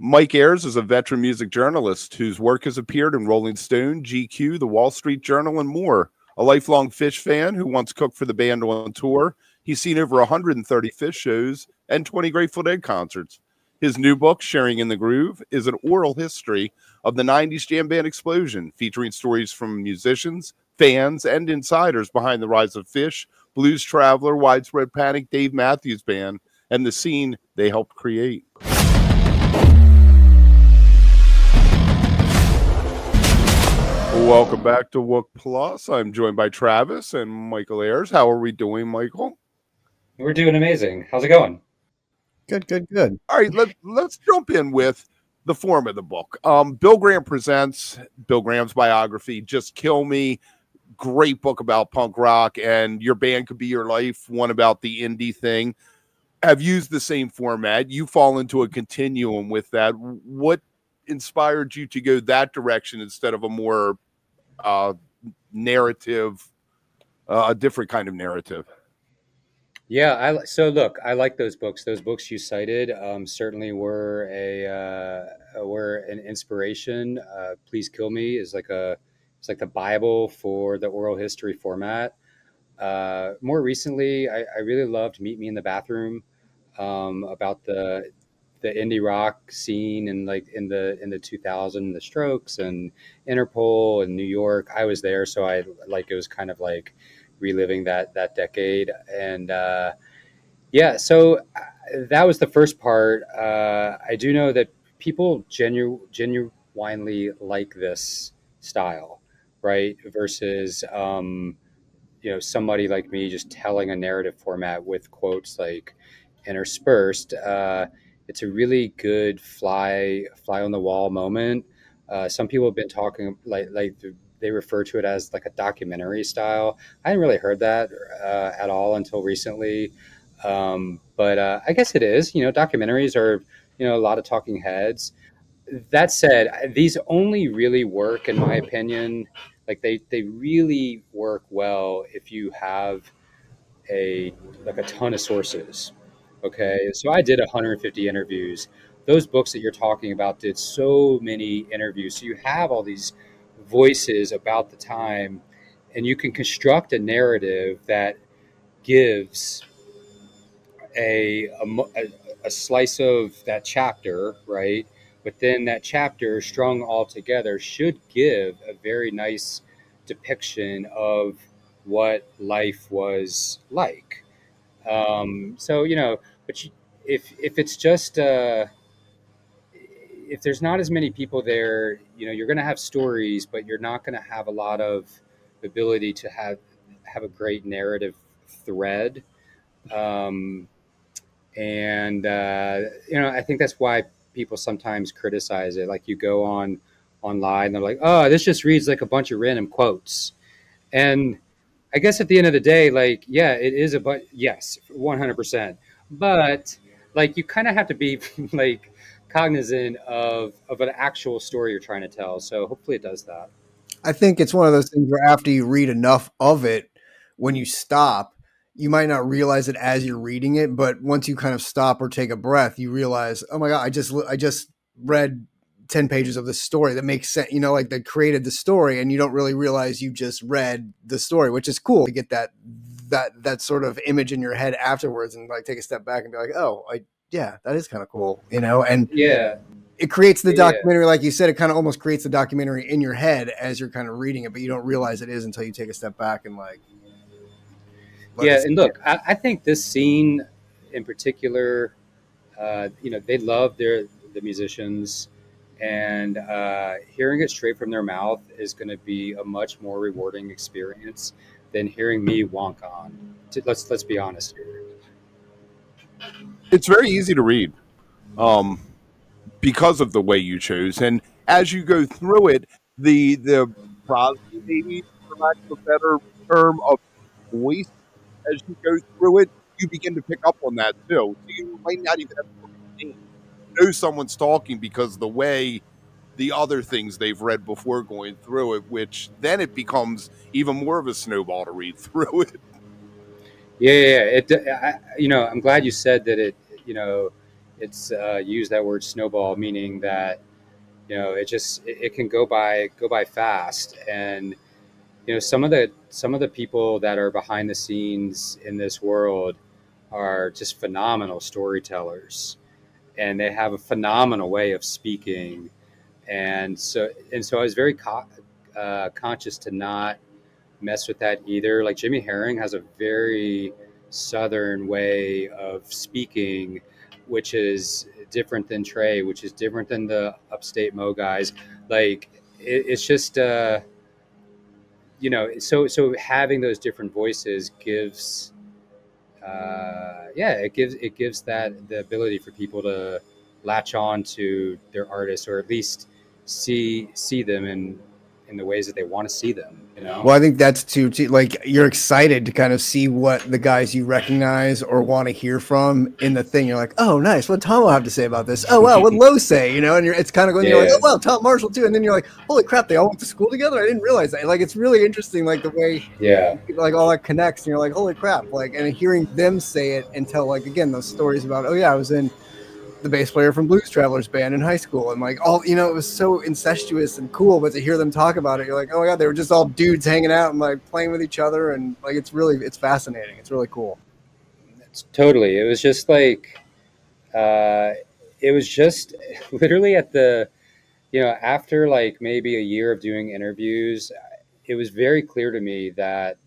Mike Ayers is a veteran music journalist whose work has appeared in Rolling Stone, GQ, The Wall Street Journal, and more. A lifelong Phish fan who once cooked for the band on tour, he's seen over 130 Phish shows and 20 Grateful Dead concerts. His new book, Sharing in the Groove, is an oral history of the 90s jam band explosion, featuring stories from musicians, fans, and insiders behind the rise of Phish, Blues Traveler, Widespread Panic, Dave Matthews Band, and the scene they helped create. Welcome back to Wook Plus. I'm joined by Travis and Michael Ayers. How are we doing, Michael? We're doing amazing. How's it going? Good. All right, let's jump in with the form of the book. Bill Graham presents Bill Graham's biography, Just Kill Me. Great book about punk rock, and Your Band Could Be Your Life, one about the indie thing. Have used the same format. You fall into a continuum with that. What inspired you to go that direction instead of a more narrative, a different kind of narrative? Yeah, so look, I like those books. Those books you cited certainly were an inspiration. Please Kill Me is it's like the Bible for the oral history format. More recently, I really loved Meet Me in the Bathroom, about the indie rock scene and like in the 2000s, the Strokes and Interpol and New York. I was there, so it was kind of like reliving that decade. And so that was the first part. I do know that people genuinely like this style, right? Versus somebody like me just telling a narrative format with quotes like interspersed. It's a really good fly on the wall moment. Some people have been talking like they refer to it as like a documentary style. I hadn't really heard that at all until recently. But I guess it is. Documentaries are, a lot of talking heads. That said, these only really work, in my opinion, like they really work well if you have a ton of sources. Okay, so I did 150 interviews. Those books that you're talking about did so many interviews. So you have all these voices about the time, and you can construct a narrative that gives a slice of that chapter, right? But then that chapter strung all together should give a very nice depiction of what life was like. But if it's just if there's not as many people there, you're going to have stories, but you're not going to have a lot of ability to have a great narrative thread. I think that's why people sometimes criticize it. Like you go online, they're like, "Oh, this just reads like a bunch of random quotes," and I guess at the end of the day, like, yeah, it is yes, 100%. But like, you kind of have to be like cognizant of an actual story you're trying to tell. So hopefully it does that. I think it's one of those things where after you read enough of it, when you stop, you might not realize it as you're reading it, but once you kind of stop or take a breath, you realize, oh my God, I just read 10 pages of this story that makes sense, like that created the story, and you don't really realize you just read the story, which is cool to get that sort of image in your head afterwards and like take a step back and be like, oh, yeah, that is kind of cool, and yeah, it creates the documentary. Like you said, it kind of almost creates the documentary in your head as you're kind of reading it, but you don't realize it is until you take a step back and like, and look, I think this scene in particular, they love the musicians, and hearing it straight from their mouth is going to be a much more rewarding experience than hearing me wonk on. Let's be honest here. It's very easy to read because of the way you chose, and as you go through it, the probably, maybe for lack of a better term, of voice, as you go through it, you begin to pick up on that too. So you might not even have to know someone's talking because the way the other things they've read before going through it, which then it becomes even more of a snowball to read through it. Yeah. I'm glad you said that it's use that word snowball, meaning that, you know, it can go by fast. And, you know, some of the people that are behind the scenes in this world are just phenomenal storytellers, and they have a phenomenal way of speaking. And so I was very conscious to not mess with that either. Like Jimmy Herring has a very southern way of speaking, which is different than Trey, which is different than the upstate Mo guys. Like it's just you know, so having those different voices gives it gives that the ability for people to latch on to their artists, or at least see them in the ways that they want to see them, you know. Well, I think that's too, like, you're excited to kind of see what the guys you recognize or want to hear from in the thing. You're like, oh, nice. What Tom will have to say about this? Oh, wow. What Lowe say? You know, and it's kind of going, you're like, oh, wow, Tom Marshall too. And then you're like, holy crap, they all went to school together. I didn't realize that. Like, it's really interesting, like the way, like all that connects. And you're like, holy crap. Like, and hearing them say it and tell, like, again, those stories about, oh yeah, I was in the bass player from Blues Travelers band in high school, and like all, you know, it was so incestuous and cool, but to hear them talk about it, you're like, oh my god, they were just all dudes hanging out and like playing with each other, and like it's fascinating. It's really cool. It's totally. It was just like it was just literally at the, you know, after like maybe a year of doing interviews, it was very clear to me that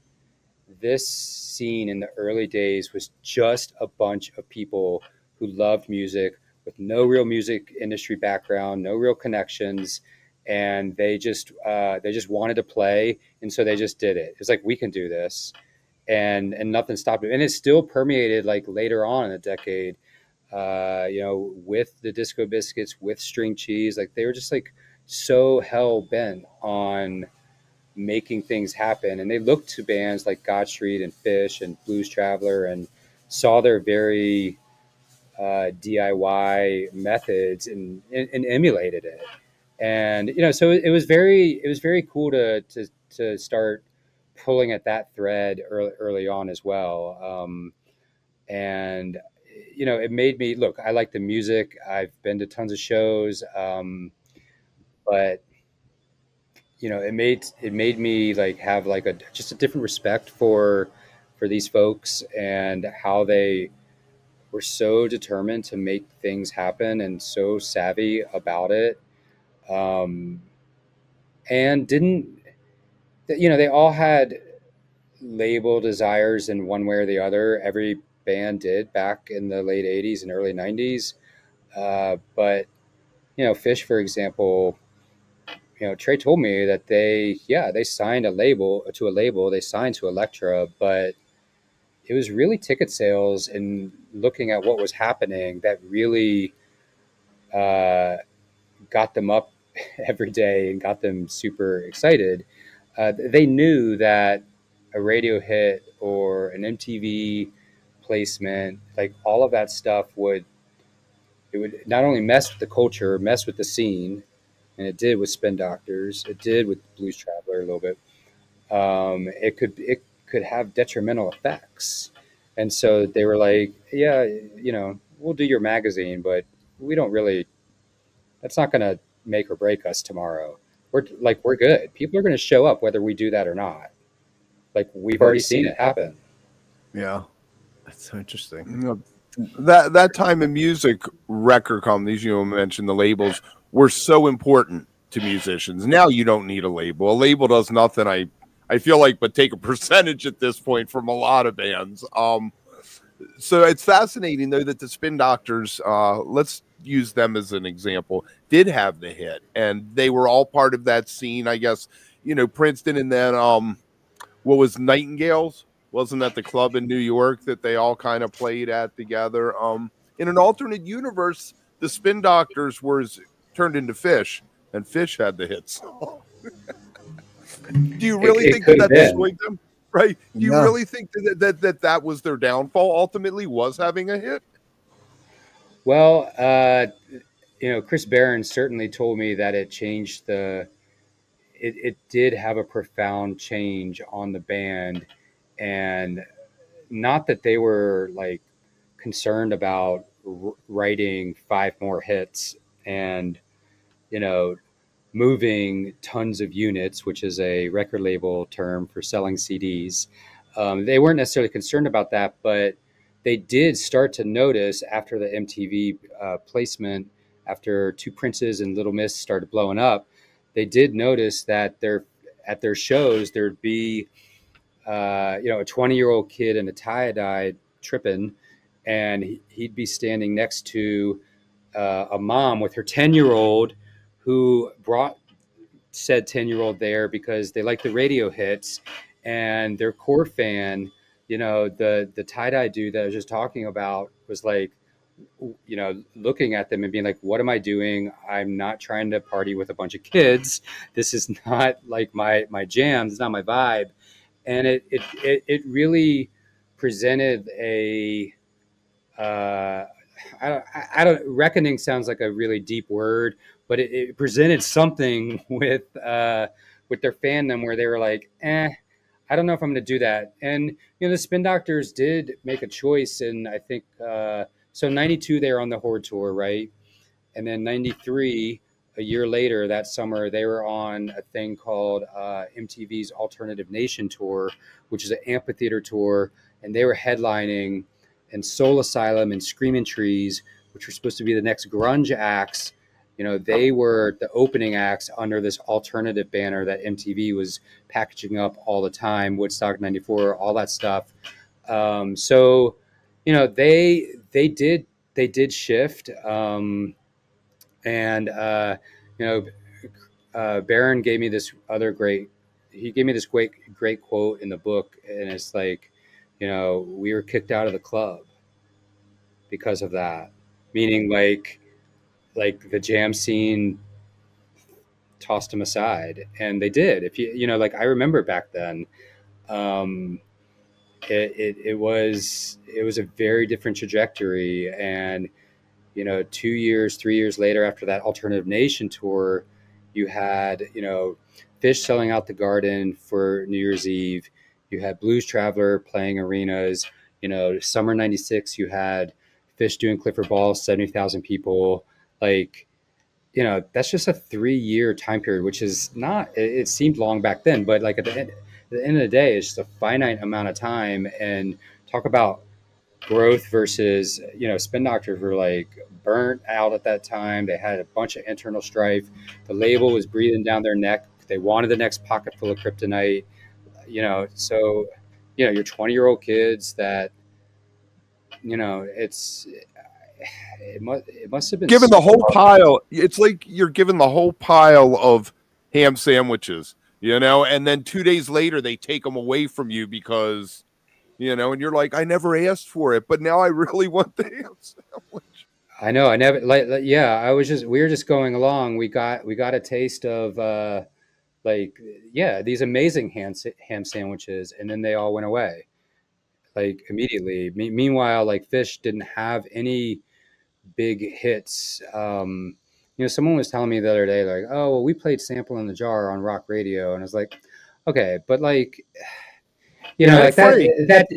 this scene in the early days was just a bunch of people who loved music with no real music industry background, no real connections, and they just wanted to play, and so they just did it. It's like, we can do this, and nothing stopped it, and it still permeated like later on in the decade. You know, with the Disco Biscuits, with String Cheese, like they were just like so hell bent on making things happen, and they looked to bands like Godstreet and Phish and Blues Traveler and saw their very DIY methods and emulated it. And you know, so it was very cool to start pulling at that thread early on as well. And you know, it made me look. I like the music. I've been to tons of shows, but you know, it made me like have like just a different respect for these folks and how they were so determined to make things happen and so savvy about it. And didn't, you know, they all had label desires in one way or the other. Every band did back in the late 80s and early 90s. But, you know, Phish, for example, you know, Trey told me that they signed to a label, they signed to Elektra, but it was really ticket sales and looking at what was happening that really got them up every day and got them super excited. They knew that a radio hit or an MTV placement, like all of that stuff would not only mess with the culture, mess with the scene, and it did with Spin Doctors, it did with Blues Traveler a little bit. It could have detrimental effects, and so they were like, yeah, you know, we'll do your magazine, but we don't really. That's not going to make or break us tomorrow. We're good. People are going to show up whether we do that or not. Like, we've already seen it happen. Yeah, that's so interesting. You know, that time in music, record companies, you know, mentioned the labels were so important to musicians. Now you don't need a label. A label does nothing. I feel like, but take a percentage at this point from a lot of bands. So it's fascinating though that the Spin Doctors, let's use them as an example, did have the hit, and they were all part of that scene. I guess, you know, Princeton, and then what was Nightingales? Wasn't that the club in New York that they all kind of played at together? In an alternate universe, the Spin Doctors was turned into Phish, and Phish had the hit song. Do you really think that destroyed them? Right? Do you really think that was their downfall? Ultimately, was having a hit? Well, you know, Chris Barron certainly told me that it changed it did have a profound change on the band, and not that they were like concerned about writing 5 more hits and, you know, moving tons of units, which is a record label term for selling CDs. They weren't necessarily concerned about that, but they did start to notice after the MTV placement, after Two Princes and Little Miss started blowing up, they did notice that at their shows, there'd be, a 20-year-old kid in a tie-dye tripping, and he'd be standing next to a mom with her 10-year-old who brought said 10-year-old there because they like the radio hits, and their core fan, the tie-dye dude that I was just talking about was like, looking at them and being like, what am I doing? I'm not trying to party with a bunch of kids. This is not like my jam. It's not my vibe. And it really presented a, I don't, reckoning sounds like a really deep word, but it presented something with their fandom where they were like, I don't know if I'm going to do that. And, the Spin Doctors did make a choice. And I think, so 92, they were on the Horde tour, right? And then 93, a year later, that summer, they were on a thing called MTV's Alternative Nation Tour, which is an amphitheater tour. And they were headlining, and Soul Asylum and Screaming Trees, which were supposed to be the next grunge acts. They were the opening acts under this alternative banner that MTV was packaging up all the time, Woodstock 94, all that stuff. So, they did shift. Barron gave me this great quote in the book. And it's like, we were kicked out of the club because of that. Meaning like the jam scene tossed them aside, and they did. If like, I remember back then, it was a very different trajectory. And 2 years, 3 years later, after that Alternative Nation tour, you had Phish selling out the Garden for New Year's Eve. You had Blues Traveler playing arenas. Summer '96, you had Phish doing Clifford Ball, 70,000 people. Like, that's just a 3-year time period, which is not, it seemed long back then, but like at the end of the day, it's just a finite amount of time. And talk about growth versus, Spin Doctors were like burnt out at that time. They had a bunch of internal strife. The label was breathing down their neck. They wanted the next pocket full of kryptonite, so, your 20-year-old kids that, it must have been given the whole pile. It's like you're given the whole pile of ham sandwiches, and then 2 days later they take them away from you because, and you're like, I never asked for it, but now I really want the ham sandwich. I know. I never we were just going along. We got a taste of these amazing ham sandwiches, and then they all went away like immediately. Meanwhile, like Phish didn't have any big hits. Someone was telling me the other day, like, oh, well, we played Sample in the Jar on rock radio. And I was like, okay, but like, like that,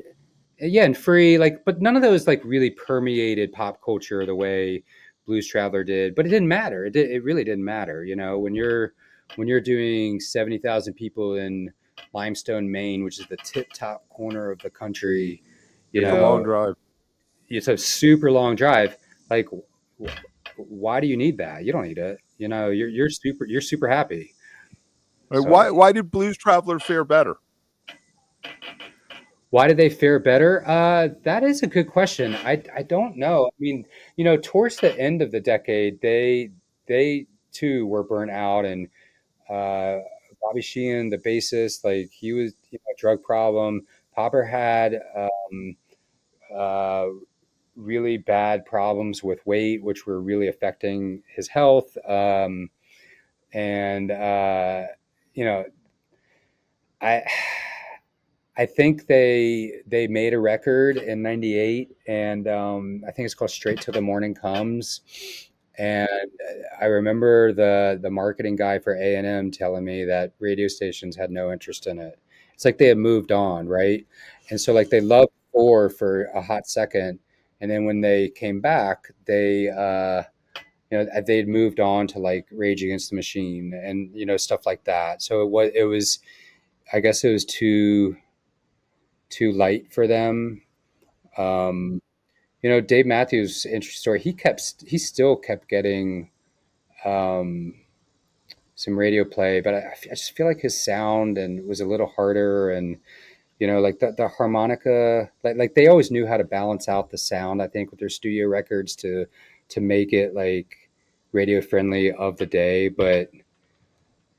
yeah, and free, like, but none of those like really permeated pop culture the way Blues Traveler did. But it didn't matter. It really didn't matter. When you're doing 70,000 people in Limestone, Maine, which is the tip top corner of the country, It's a long drive. It's a super long drive. Like, why do you need that? You don't need it. You're super happy. So, why did Blues Traveler fare better? Why did they fare better? That is a good question. I don't know. I mean, towards the end of the decade, they too were burnt out, and Bobby Sheehan, the bassist, like he was a drug problem. Popper had really bad problems with weight, which were really affecting his health. I think they made a record in '98, and I think it's called Straight Till the Morning Comes. And I remember the marketing guy for A&M telling me that radio stations had no interest in it. It's like they had moved on, right? And so like they loved Four for a hot second, And then when they came back, they they'd moved on to like Rage Against the Machine and stuff like that. So it was I guess it was too light for them. Um, Dave Matthews, interesting story. He still kept getting um, some radio play, but I just feel like his sound and was a little harder, and like the harmonica, like they always knew how to balance out the sound, I think, with their studio records to make it like radio friendly of the day. But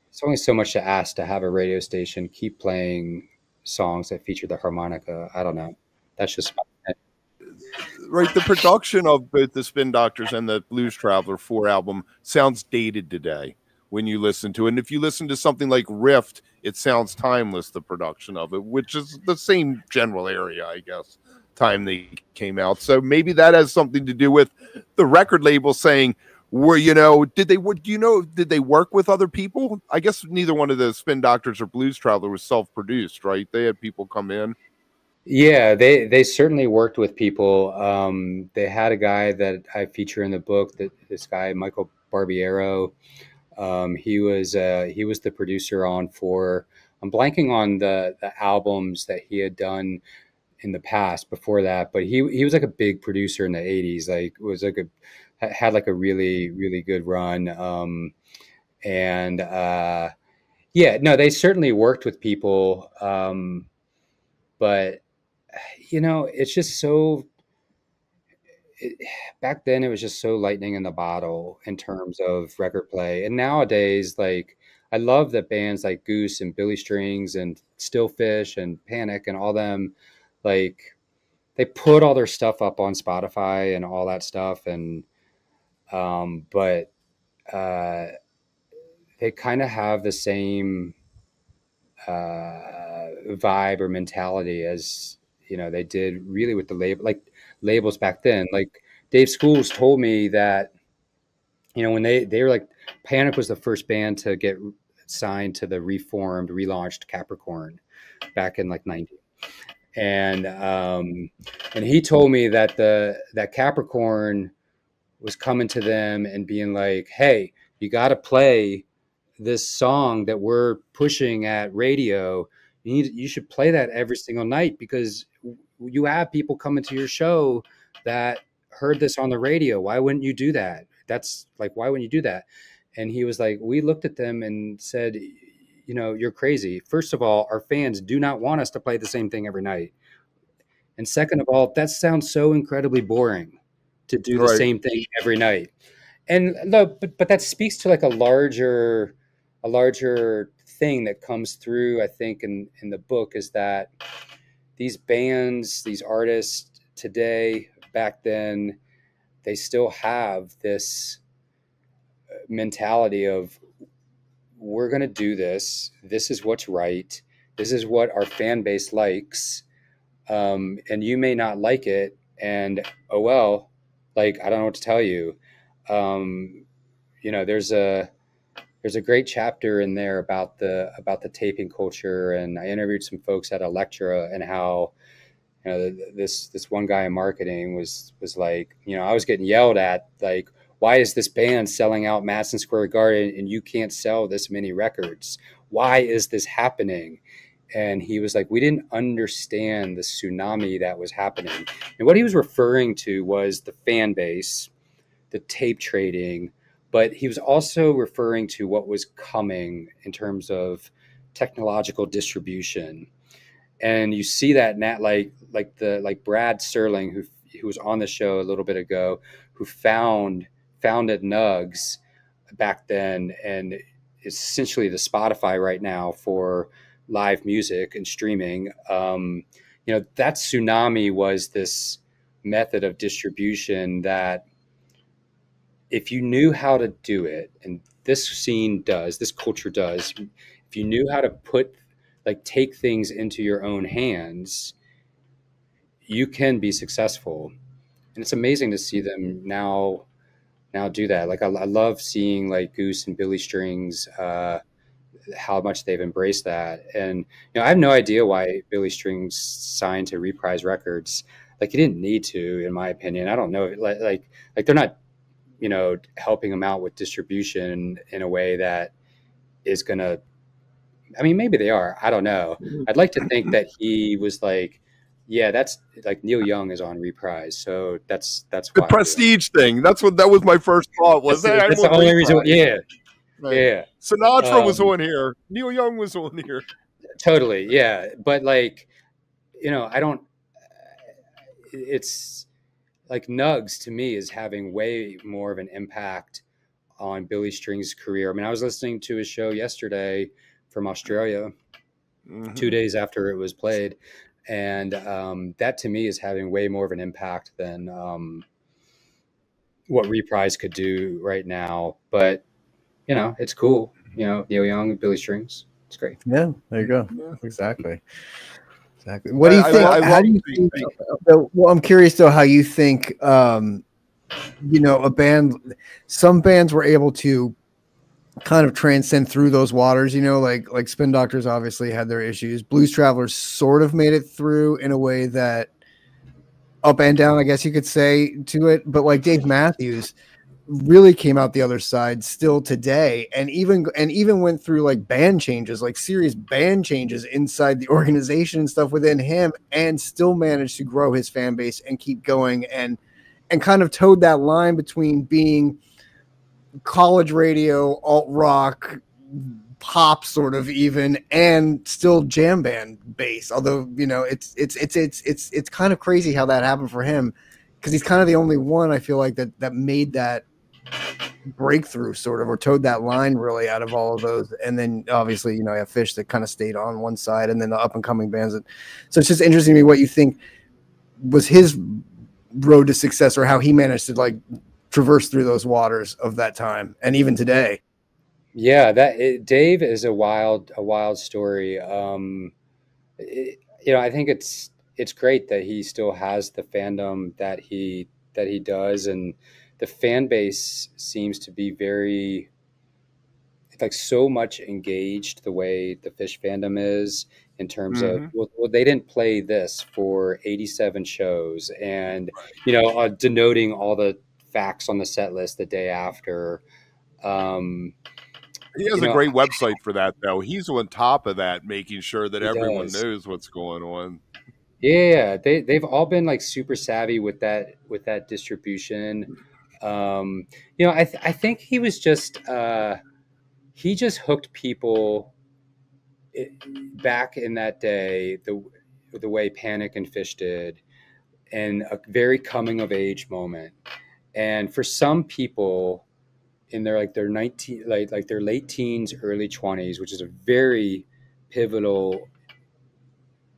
it's only so much to ask to have a radio station keep playing songs that feature the harmonica. I don't know. That's just Right, the production of both the Spin Doctors and the Blues Traveler 4 album sounds dated today when you listen to it. And if you listen to something like Rift, it sounds timeless, the production of it, which is the same general area, I guess, time they came out. So maybe that has something to do with the record label saying, did they work with other people? I guess neither one of the Spin Doctors or Blues Traveler was self-produced, right? They had people come in. Yeah, they certainly worked with people. They had a guy that I feature in the book, that this guy Michael Barbiero. He was the producer on for. I'm blanking on the albums that he had done in the past before that, but he was like a big producer in the '80s. Like was like had like a really really good run. And yeah, no, they certainly worked with people. But it's just so back then it was just so lightning in the bottle in terms of record play. And nowadays, like I love that bands like Goose and Billy Strings and Still Fish and Panic and all them, like they put all their stuff up on Spotify and all that stuff. And but they kind of have the same vibe or mentality as they did really with the labels back then. Like Dave Schools told me that when they were like, Panic was the first band to get signed to the relaunched Capricorn back in like 90. And he told me that that Capricorn was coming to them and being like, hey, you got to play this song that we're pushing at radio. You should play that every single night, because you have people coming to your show that heard this on the radio. Why wouldn't you do that? That's like, why wouldn't you do that? And he was like, we looked at them and said, you're crazy. First of all, our fans do not want us to play the same thing every night. And second of all, that sounds so incredibly boring to do the same thing every night. And but that speaks to like a larger thing that comes through, I think, in the book, is that these bands, these artists today, back then, they still have this mentality of, we're going to do this. This is what's right. This is what our fan base likes. And you may not like it. And, oh, well, like, I don't know what to tell you. There's a great chapter in there about the taping culture. And I interviewed some folks at Electra, and how, this one guy in marketing was like, I was getting yelled at, like, why is this band selling out Madison Square Garden and you can't sell this many records? Why is this happening? And he was like, we didn't understand the tsunami that was happening. And what he was referring to was the fan base, the tape trading, but he was also referring to what was coming in terms of technological distribution. And you see that now, like Brad Serling, who was on the show a little bit ago, who founded Nugs back then, and is essentially the Spotify right now for live music and streaming. That tsunami was this method of distribution that, if you knew how to do it, and this culture does, if you knew how to take things into your own hands, you can be successful. And it's amazing to see them now do that. Like I love seeing like Goose and Billy Strings, how much they've embraced that. And I have no idea why Billy Strings signed to Reprise Records. Like he didn't need to, in my opinion. I don't know, like they're not, helping him out with distribution in a way that is gonna. I mean, maybe they are. I don't know. I'd like to think that he was like, yeah, that's like Neil Young is on Reprise, so that's The why I'm doing it. Prestige thing. That was my first thought. Was that That's the only reason. Yeah, Right. yeah. Sinatra was on here. Neil Young was on here. Totally, yeah. But like, I don't. It's like Nugs to me is having way more of an impact on Billy Strings' career. I mean, I was listening to his show yesterday from Australia, 2 days after it was played, and that to me is having way more of an impact than what Reprise could do right now. But it's cool. Neil Young, Billy Strings, it's great. Yeah, there you go. Yeah. Exactly. What do you think? How do you think? Well, I'm curious though how you think. A band. Some bands were able to kind of transcend through those waters. Like Spin Doctors obviously had their issues. Blues Travelers sort of made it through in a way that up and down, I guess you could say, to it. But like Dave Matthews really came out the other side still today, and even went through like band changes, like serious band changes inside the organization and stuff within him, and still managed to grow his fan base and keep going, and kind of towed that line between being college radio, alt rock, pop sort of even, and still jam band bass. Although it's kind of crazy how that happened for him, because he's kind of the only one I feel like that made that breakthrough sort of, or towed that line really out of all of those. And then obviously you have Phish that kind of stayed on one side, and then the up and coming bands so it's just interesting to me what you think was his road to success, or how he managed to like traverse through those waters of that time and even today. Yeah, Dave is a wild story. I think it's great that he still has the fandom that he does, and the fan base seems to be very, like, so much engaged the way the Phish fandom is, in terms of, well, they didn't play this for 87 shows, and denoting all the facts on the set list the day after. He has a great website for that, though. He's on top of that, making sure that everyone knows what's going on. Yeah, they've all been like super savvy with that distribution. I think he was just he just hooked people back in that day the way Panic and Phish did, and a very coming of age moment. And for some people in their like their 19 like their late teens, early 20s, which is a very pivotal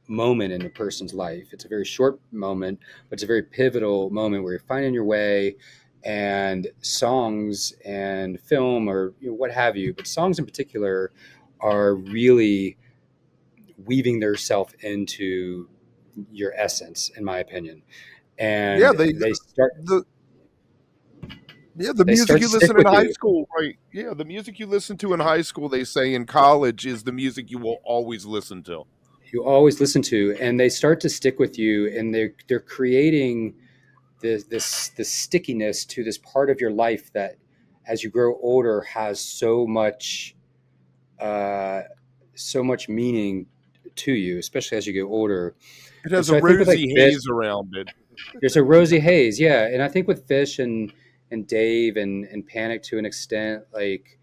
moment in a person's life. It's a very short moment, but it's a very pivotal moment where you're finding your way, and songs and film, or what have you, but songs in particular are really weaving their self into your essence, in my opinion. And they start the music you listen in high school, right? Yeah, the music you listen to in high school, they say in college, is the music you will always listen to. You always listen to, and they start to stick with you, and they're creating this stickiness to this part of your life that, as you grow older, has so much meaning to you, especially as you get older. It has a rosy haze around it. There's a rosy haze, yeah. And I think with Phish and Dave and Panic, to an extent, like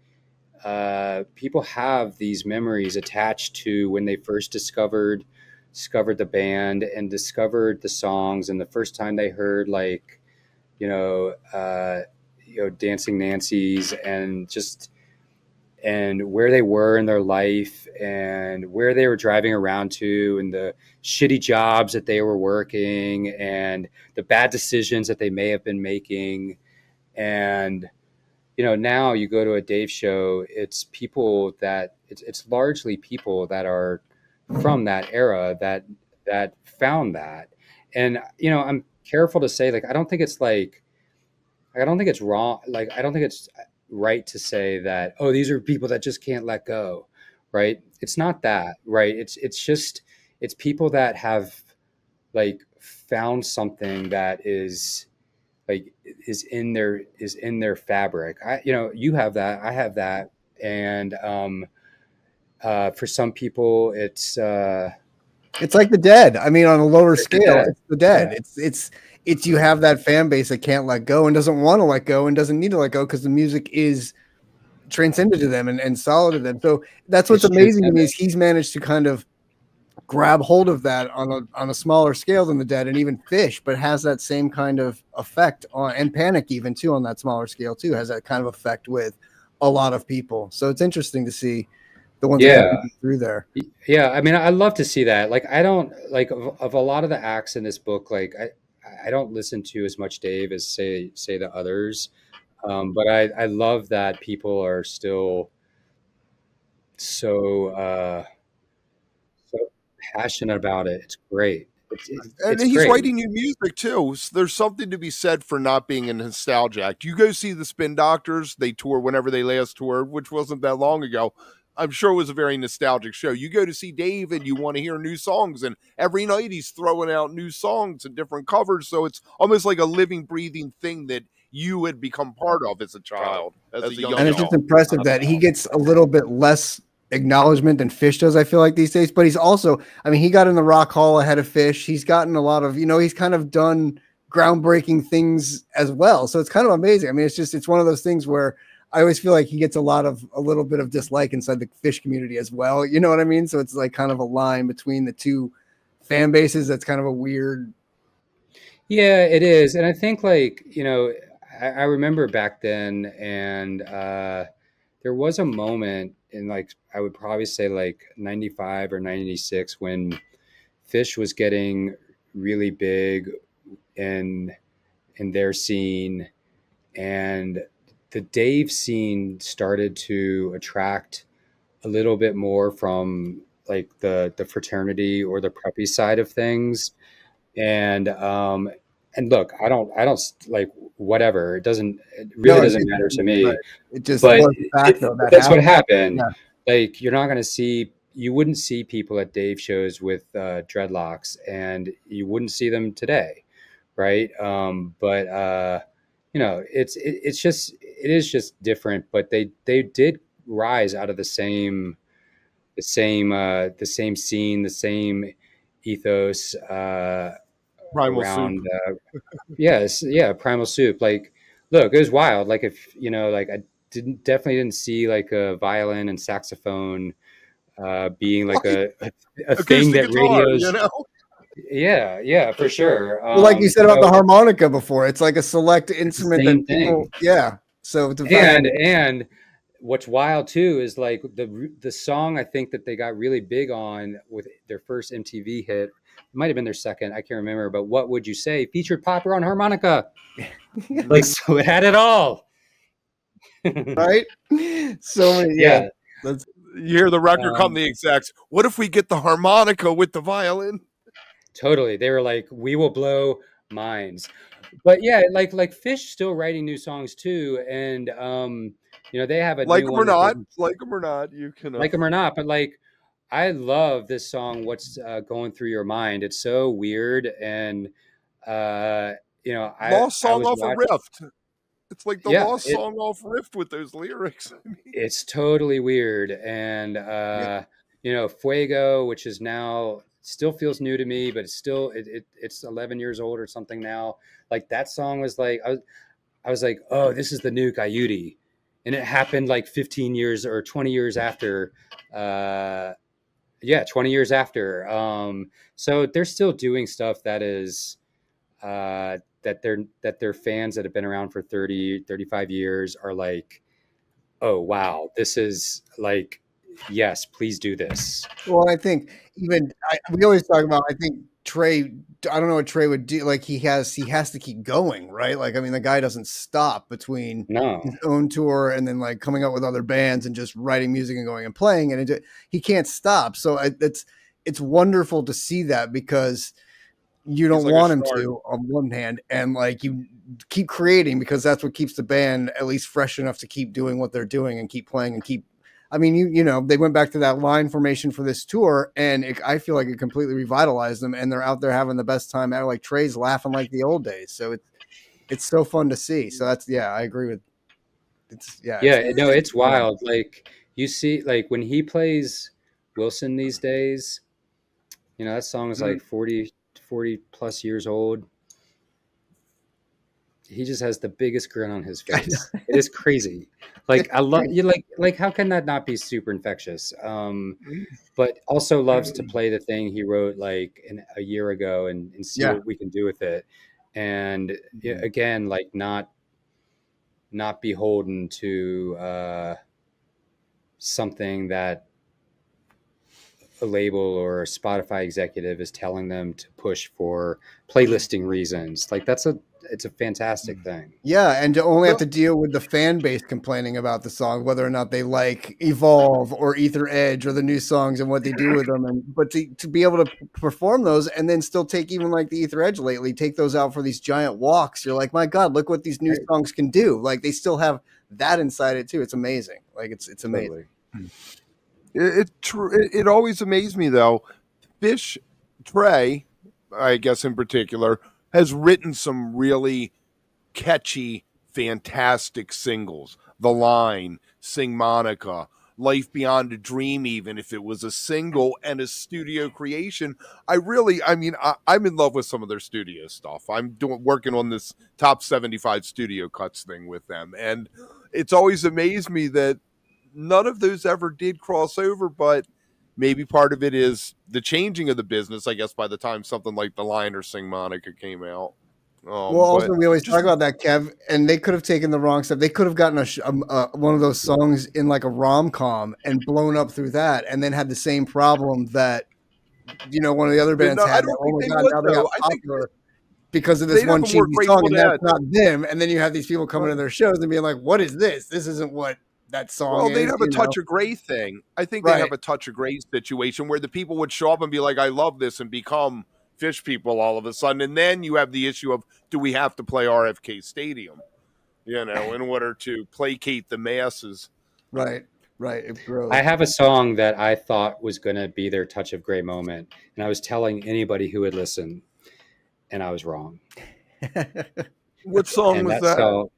people have these memories attached to when they first discovered the band and discovered the songs, and the first time they heard like Dancing Nancy's, and where they were in their life, and where they were driving around to, and the shitty jobs that they were working, and the bad decisions that they may have been making. And now you go to a Dave show, it's people that it's largely people that are from that era that found that. And I'm careful to say, like, I don't think it's wrong. Like, I don't think it's right to say that, oh, these are people that just can't let go, right? It's not that, right? It's just, it's people that have like found something that is like is in their fabric. You have that, I have that, and for some people It's like the Dead. I mean, on a lower scale, Dead. it's the Dead. Yeah. It's you have that fan base that can't let go and doesn't want to let go and doesn't need to let go because the music is transcended to them and solid to them. So that's what's amazing to me is he's managed to kind of grab hold of that on a smaller scale than the Dead and even Phish, but has that same kind of effect on, and Panic even too on that smaller scale too, has that kind of effect with a lot of people. So it's interesting to see the ones that come through there. Yeah, I mean, I love to see that. Like, I don't like of a lot of the acts in this book. Like, I don't listen to as much Dave as say the others, but I love that people are still so passionate about it. It's great. And he's writing new music too. So there's something to be said for not being a nostalgia act. You go see the Spin Doctors; they tour whenever they last toured, which wasn't that long ago. I'm sure it was a very nostalgic show. You go to see Dave and you want to hear new songs, and every night he's throwing out new songs and different covers. So it's almost like a living, breathing thing that you had become part of as a child, as a young adult. And it's just impressive that he gets a little bit less acknowledgement than Phish does, I feel like, these days. But he's also, I mean, he got in the Rock Hall ahead of Phish. He's gotten a lot of, he's kind of done groundbreaking things as well. So it's kind of amazing. I mean, it's one of those things where I always feel like he gets a little bit of dislike inside the Phish community as well. You know what I mean? So it's like kind of a line between the two fan bases. That's kind of a weird. Yeah, it is. And I think I remember back then, and there was a moment in, like, I would probably say like 95 or 96 when Phish was getting really big in their scene, and the Dave scene started to attract a little bit more from like the fraternity or the preppy side of things. And look, I don't like whatever. It really doesn't matter to me. It just but that's what happened. Yeah. Like, you wouldn't see people at Dave shows with dreadlocks, and you wouldn't see them today, right? It is just different. But they did rise out of the same scene, the same ethos. Primal around Soup. Primal Soup. Like, look, it was wild. Like, if like, I definitely didn't see like a violin and saxophone being like a thing that guitar, radios. Yeah, for sure. Well, like you said about the harmonica before, it's like a select instrument that people, So and what's wild too is like the song I think that they got really big on with their first MTV hit. It might have been their second, I can't remember, but What Would You Say featured Popper on harmonica. Like, so it had it all. Right? So you hear the record come, the execs, what if we get the harmonica with the violin? Totally. They were like, we will blow minds. But yeah, like Phish still writing new songs too. And they have a like new them or not, like them or not, you can like them or not, but like, I love this song, What's Going Through Your Mind. It's so weird. And, Lost song off a Rift. It's like the Lost song off Rift with those lyrics. I mean, it's totally weird. And, Fuego, which is now still feels new to me, but it's still, it's 11 years old or something now. Like, that song was like, I was like, oh, this is the new Coyote. And it happened like 15 years or 20 years after, 20 years after. So they're still doing stuff that is that their fans that have been around for 30, 35 years are like, oh wow, this is like, yes, please do this. Well, I think we always talk about, I think Trey, I don't know what Trey would do. Like, he has to keep going, right? Like, I mean, the guy doesn't stop between his own tour and then like coming up with other bands and just writing music and going and playing, and he can't stop. So it's wonderful to see that, because you don't want him to on one hand, and like you keep creating, because that's what keeps the band at least fresh enough to keep doing what they're doing and keep playing and keep I mean, they went back to that line formation for this tour, and I feel like it completely revitalized them, and they're out there having the best time ever. Like Trey's laughing like the old days, so it's so fun to see. So that's I agree with. It's wild. Like you see, like when he plays Wilson these days, that song is like 40 plus years old. He just has the biggest grin on his face. It is crazy. Like I love you. Like how can that not be super infectious? But also loves to play the thing he wrote like a year ago and see what we can do with it. And again, like not beholden to something that a label or a Spotify executive is telling them to push for playlisting reasons. Like it's a fantastic thing. Yeah, and to only have to deal with the fan base complaining about the song, whether or not they like Evolve or Ether Edge or the new songs and what they do with them, but to be able to perform those and then still take even like the Ether Edge lately, take those out for these giant walks. You're like, my God, look what these new songs can do. Like they still have that inside it too. It's amazing. Like it's amazing. It's true. It always amazed me though. Phish, Trey, I guess in particular, has written some really catchy, fantastic singles. The Line, Sing Monica, Life Beyond a Dream, even if it was a single and a studio creation. I'm in love with some of their studio stuff. I'm working on this top 75 studio cuts thing with them. And it's always amazed me that none of those ever did cross over, but maybe part of it is the changing of the business, I guess, by the time something like The Line or Sing Monica came out. Also, we always talk about that, Kev, and they could have taken the wrong step. They could have gotten one of those songs in like a rom-com and blown up through that, and then had the same problem that, one of the other bands had. Now they got popular because of this one cheesy song, and that's not them. And then you have these people coming to their shows and being like, what is this? This isn't what that song is. Well, they'd have a Touch of Grey thing. I think they'd have a Touch of Grey situation where the people would show up and be like, I love this, and become Phish people all of a sudden. And then you have the issue of, do we have to play RFK Stadium, in order to placate the masses? Right. I have a song that I thought was going to be their Touch of Grey moment, and I was telling anybody who would listen, and I was wrong. What song was that?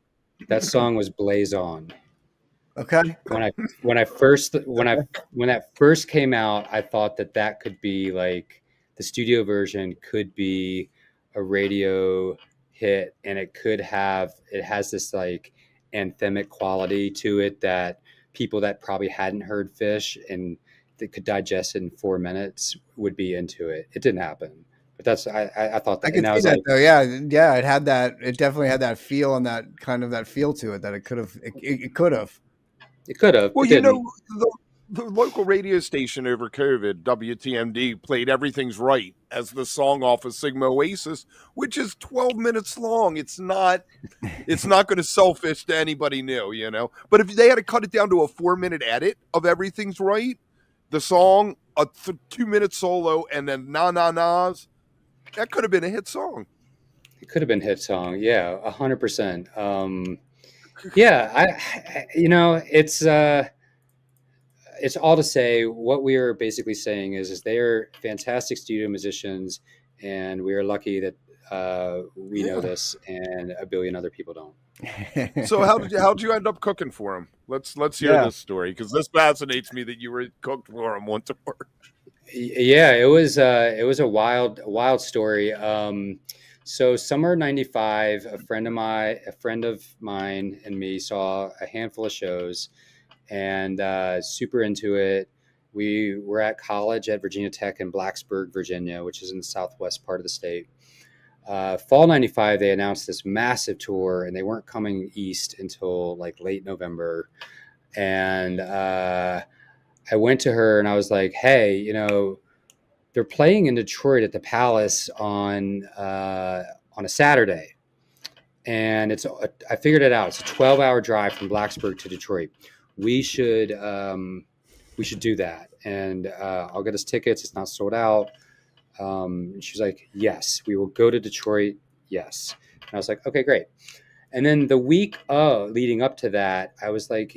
That song was Blaze On. Okay. When that first came out, I thought that could be like the studio version could be a radio hit, and it has this like anthemic quality to it that people that probably hadn't heard Phish and that could digest it in 4 minutes would be into it. It didn't happen. But I thought that. I can see that though. Yeah. It had that. It definitely had that feel and that kind of that feel to it that it could have. It could have. It could have. Well, the local radio station over COVID, WTMD, played Everything's Right as the song off of Sigma Oasis, which is 12 minutes long. It's not going to sell Phish to anybody new, But if they had to cut it down to a 4-minute edit of Everything's Right, the song, a 2-minute solo, and then na-na-nas, that could have been a hit song. It could have been a hit song. Yeah, 100%. It's all to say what we are basically saying is they are fantastic studio musicians, and we are lucky that we know this and a billion other people don't. So how did you end up cooking for them? Let's hear this story, because this fascinates me that you were cooked for them once or. Yeah, it was a wild story. So summer '95, a friend of mine and me saw a handful of shows, and super into it. We were at college at Virginia Tech in Blacksburg, Virginia, which is in the southwest part of the state. Fall '95, they announced this massive tour, and they weren't coming east until like late November. And I went to her and I was like, hey, they're playing in Detroit at the Palace on a Saturday. And I figured it out. It's a 12-hour drive from Blacksburg to Detroit. We should do that. And I'll get us tickets. It's not sold out. She's like, yes, we will go to Detroit. Yes. And I was like, okay, great. And then the week leading up to that, I was like,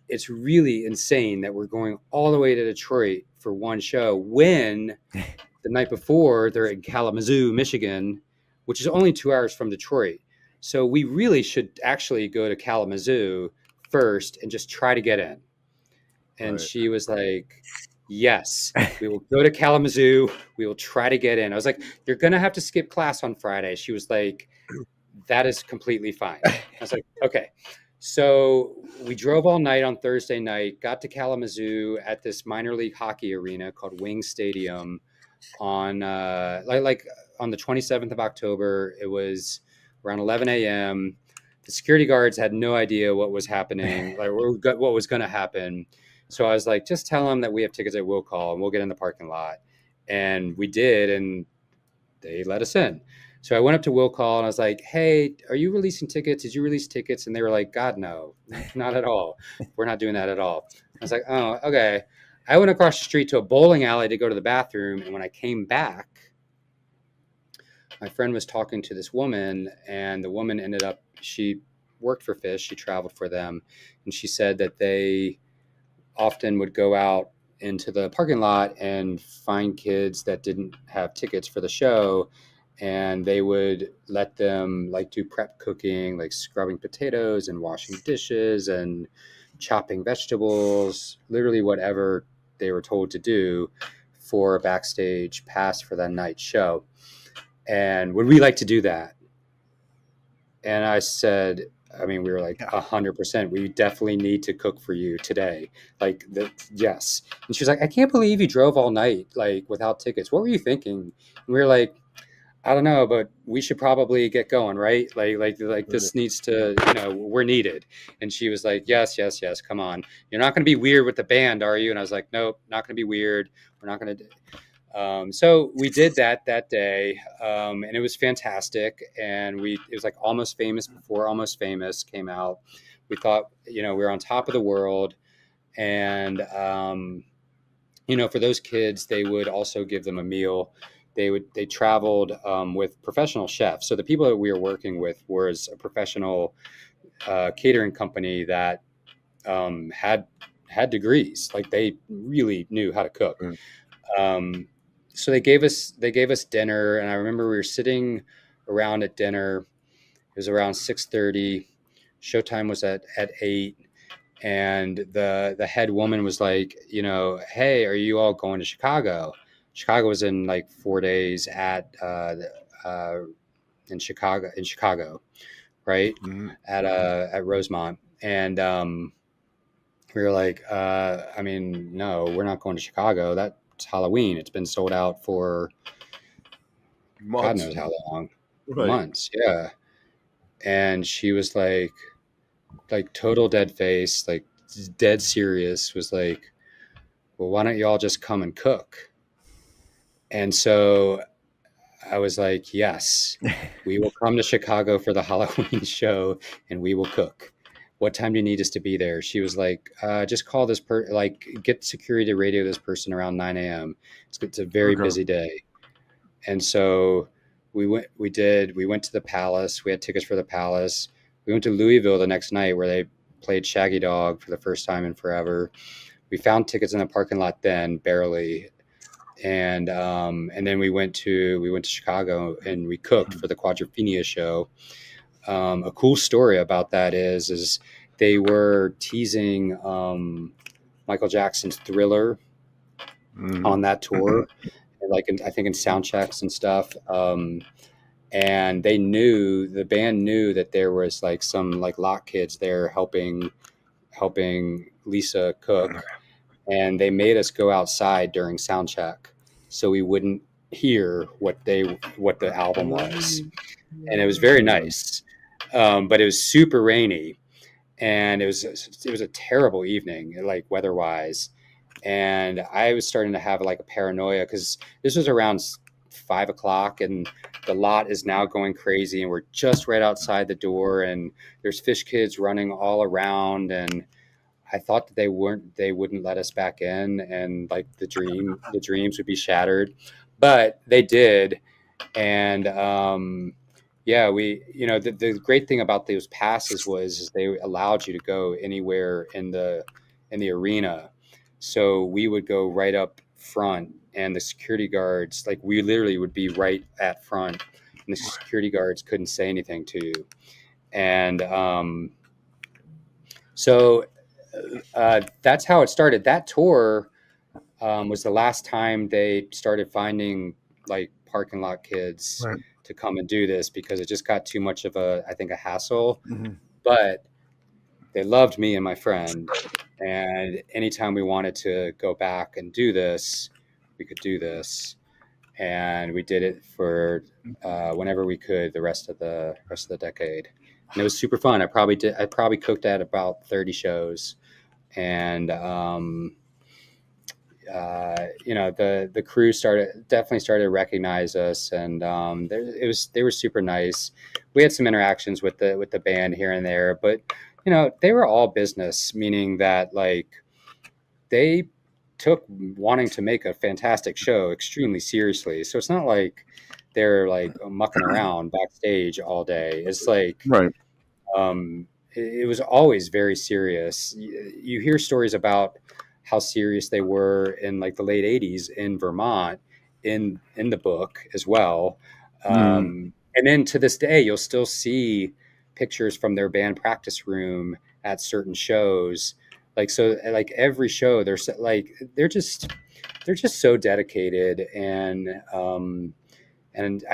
it's really insane that we're going all the way to Detroit for one show when the night before they're in Kalamazoo, Michigan, which is only 2 hours from Detroit. So we really should actually go to Kalamazoo first and just try to get in. And she was like, yes, we will go to Kalamazoo. We will try to get in. I was like, you're going to have to skip class on Friday. She was like, that is completely fine. I was like, okay. So we drove all night on Thursday night, got to Kalamazoo at this minor league hockey arena called Wing Stadium on like on the 27th of October. It was around 11 a.m. The security guards had no idea what was happening, like what was going to happen. So I was like, just tell them that we have tickets at Will Call and we'll get in the parking lot. And we did, and they let us in. So I went up to Will Call and I was like, hey, are you releasing tickets? Did you release tickets? And they were like, God, no, not at all. We're not doing that at all. I was like, oh, okay. I went across the street to a bowling alley to go to the bathroom. And when I came back, my friend was talking to this woman, and the woman ended up, she worked for Phish. She traveled for them. And she said that they often would go out into the parking lot and find kids that didn't have tickets for the show. And they would let them like do prep cooking, like scrubbing potatoes and washing dishes and chopping vegetables, literally whatever they were told to do for a backstage pass for that night show. And would we like to do that? And I said, I mean, we were like 100%. We definitely need to cook for you today. Like, yes. And she was like, I can't believe you drove all night, like without tickets. What were you thinking? And we were like, I don't know, but we should probably get going, right? Like this needs to, we're needed. And she was like, yes, come on. You're not going to be weird with the band, are you? And I was like, nope, not going to be weird. We're not going to. So we did that day, and it was fantastic. And it was like Almost Famous before Almost Famous came out. We thought, we were on top of the world. And, for those kids, they would also give them a meal. They traveled with professional chefs. So the people that we were working with was a professional catering company that had degrees. Like they really knew how to cook. So they gave us dinner, and I remember we were sitting around at dinner. It was around 6:30. Showtime was at 8. And the head woman was like, hey, are you all going to Chicago? Chicago was in like 4 days in Chicago, right? Mm-hmm. At Rosemont. And we were like, I mean, no, we're not going to Chicago. That's Halloween. It's been sold out for months. God knows how long. Right. Months, yeah. And she was like total dead face, like dead serious, was like, well, why don't you all just come and cook? And so I was like, yes, we will come to Chicago for the Halloween show and we will cook. What time do you need us to be there? She was like, just call this get security to radio this person around 9 a.m. It's a very busy day. And so we went to the Palace. We had tickets for the Palace. We went to Louisville the next night where they played Shaggy Dog for the first time in forever. We found tickets in the parking lot then, barely. And then we went to Chicago and we cooked for the Quadrophenia show. A cool story about that is they were teasing Michael Jackson's Thriller on that tour, I think in sound checks and stuff. And the band knew that there was like some like lock kids there helping Lisa cook. And they made us go outside during sound check so we wouldn't hear what the album was. And it was very nice. But it was super rainy, and it was a terrible evening, like weather-wise. And I was starting to have like a paranoia because this was around 5 o'clock and the lot is now going crazy and we're just right outside the door and there's Phish kids running all around, and I thought that they wouldn't let us back in, and like the dreams would be shattered, but they did. And Yeah, the great thing about those passes is they allowed you to go anywhere in the arena. So we would go right up front, and the security guards, like we literally would be right at front, and the security guards couldn't say anything to you. And so that's how it started. That tour was the last time they started finding like parking lot kids Right. to come and do this, because it just got too much of I think, a hassle. Mm-hmm. But they loved me and my friend. And anytime we wanted to go back and do this, we could do this. And we did it for whenever we could the rest of the decade. And it was super fun. I probably cooked at about 30 shows. And the crew definitely started to recognize us, and they were super nice. We had some interactions with the band here and there, but they were all business, meaning that like they took wanting to make a fantastic show extremely seriously. So it's not like they're like mucking around backstage all day. It's like Right. it was always very serious. You hear stories about how serious they were in like the late 80s in Vermont in the book as well. And then to this day, you'll still see pictures from their band practice room at certain shows. Like, so like every show they're just so dedicated, and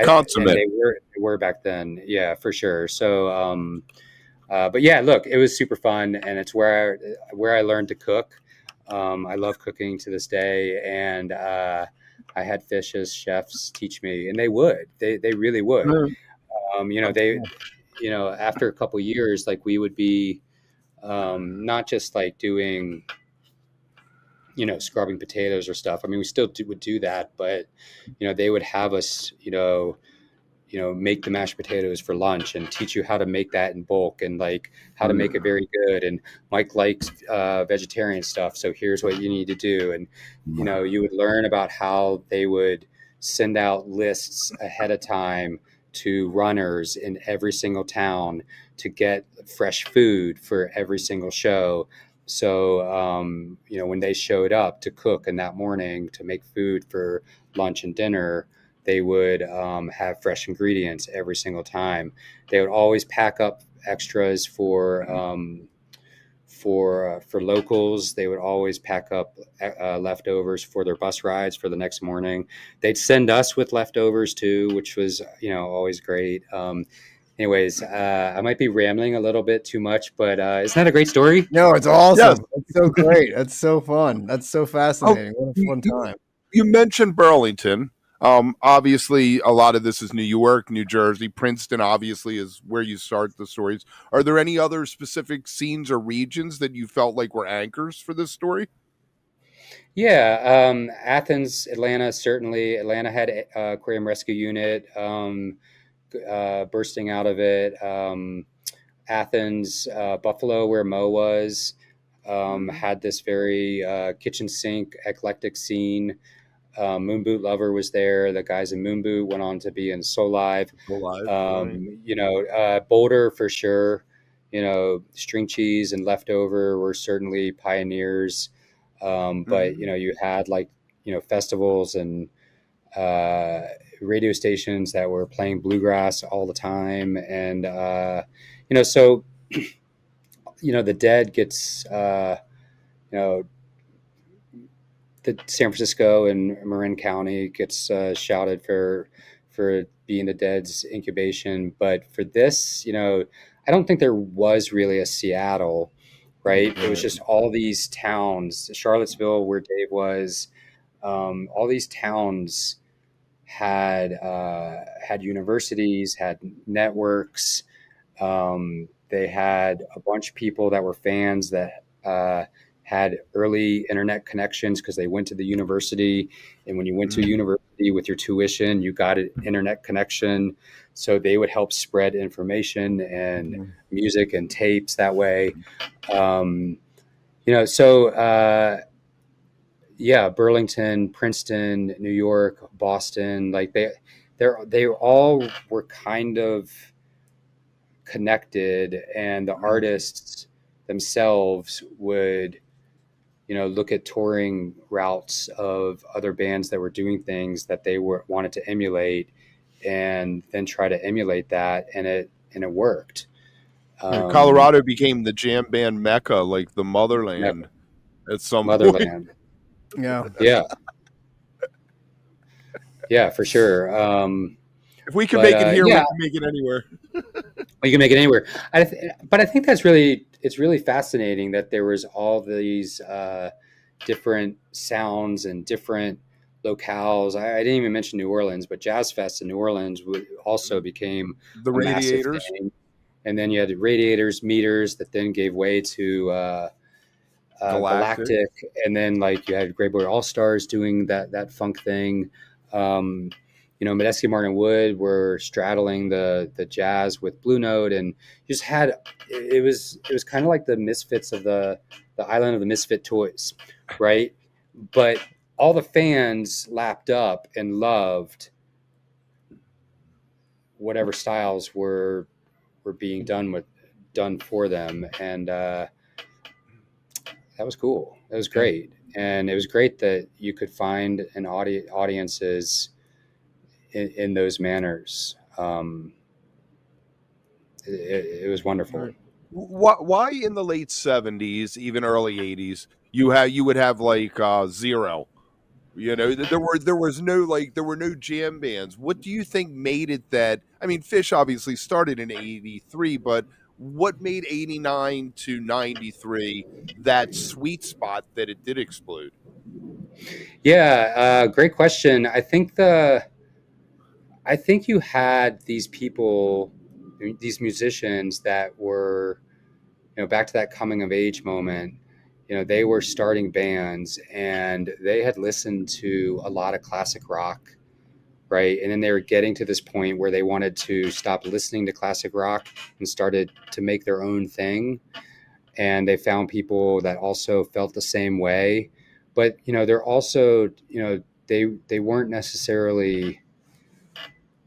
Consummate. they were back then. Yeah, for sure. So, but yeah, look, it was super fun, and it's where I learned to cook. I love cooking to this day, and I had Phish as chefs teach me, and they really would. After a couple years, like we would be not just like doing, scrubbing potatoes or stuff. I mean, we still would do that, but they would have us, make the mashed potatoes for lunch and teach you how to make that in bulk and like how to make it very good. And Mike likes vegetarian stuff, so here's what you need to do. And you would learn about how they would send out lists ahead of time to runners in every single town to get fresh food for every single show. So when they showed up to cook in that morning to make food for lunch and dinner, they would have fresh ingredients every single time. They would always pack up extras for locals. They would always pack up leftovers for their bus rides for the next morning. They'd send us with leftovers too, which was always great. Anyways, I might be rambling a little bit too much, but isn't that a great story? No, it's awesome. Yeah. It's so great. That's so fun. That's so fascinating. What a fun time. You mentioned Burlington. Obviously, a lot of this is New York, New Jersey. Princeton, obviously, is where you start the stories. Are there any other specific scenes or regions that you felt like were anchors for this story? Yeah, Athens, Atlanta, certainly. Atlanta had Aquarium Rescue Unit bursting out of it. Athens, Buffalo, where Mo was, had this very kitchen sink eclectic scene. Moon Boot Lover was there. The guys in Moon Boot went on to be in So Live. Right. Boulder for sure. String Cheese and Leftover were certainly pioneers. But you had like festivals and radio stations that were playing bluegrass all the time, and so the Dead gets the San Francisco and Marin County gets shouted for being the Dead's incubation. But for this, I don't think there was really a Seattle, right? It was just all these towns, Charlottesville, where Dave was, all these towns had universities, had networks. They had a bunch of people that were fans that had early internet connections because they went to the university. And when you went to university with your tuition, you got an internet connection. So they would help spread information and music and tapes that way. Burlington, Princeton, New York, Boston, like they they all were kind of connected, and the artists themselves would, you know, look at touring routes of other bands that were doing things that they wanted to emulate, and then try to emulate that, and it worked. Colorado became the jam band mecca, like the motherland at some point. Motherland. Yeah. Yeah. Yeah, for sure. If we can make it here, yeah, we can make it anywhere. you can make it anywhere. But I think it's really fascinating that there was all these different sounds and different locales. I didn't even mention New Orleans, but Jazz Fest in New Orleans also became The a massive Radiators. thing. And then you had the Radiators, Meters, that then gave way to Galactic, and then like you had Grey Boy All Stars doing that funk thing. You know, Medeski Martin Wood were straddling the jazz with Blue Note, and just had it was kind of like the Misfits of the island of the misfit toys, right? But all the fans lapped up and loved whatever styles were being done for them, and that was cool. It was great, and it was great that you could find an audiences in those manners. It was wonderful. Why in the late 70s, even early 80s, you would have like Zero? You know, there were no jam bands. What do you think made it that? I mean, Phish obviously started in '83, but what made '89 to '93 that sweet spot that it did explode? Yeah, great question. I think you had these people, these musicians that were, you know, back to that coming of age moment. You know, they were starting bands, and they had listened to a lot of classic rock, right? And then they were getting to this point where they wanted to stop listening to classic rock and started to make their own thing. And they found people that also felt the same way. But, you know, they're also, you know, they weren't necessarily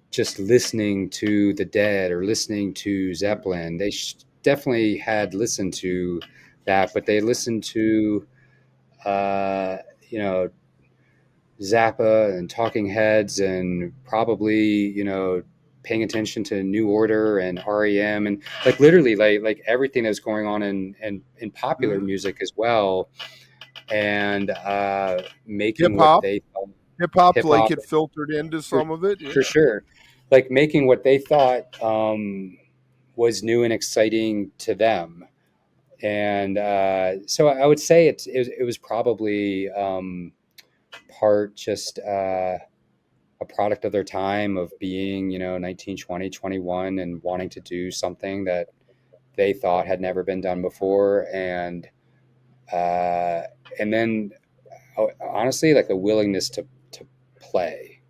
just listening to the Dead or listening to Zeppelin. They definitely had listened to that, but they listened to, you know, Zappa and Talking Heads, and probably, you know, paying attention to New Order and REM, and like literally like everything that's going on in popular music as well, and making what they thought. Hip-hop, like it filtered into some of it. For sure. Like making what they thought was new and exciting to them. And so I would say it was probably part just a product of their time, of being, you know, 19, 20, 21, and wanting to do something that they thought had never been done before. And then honestly, like a willingness to play,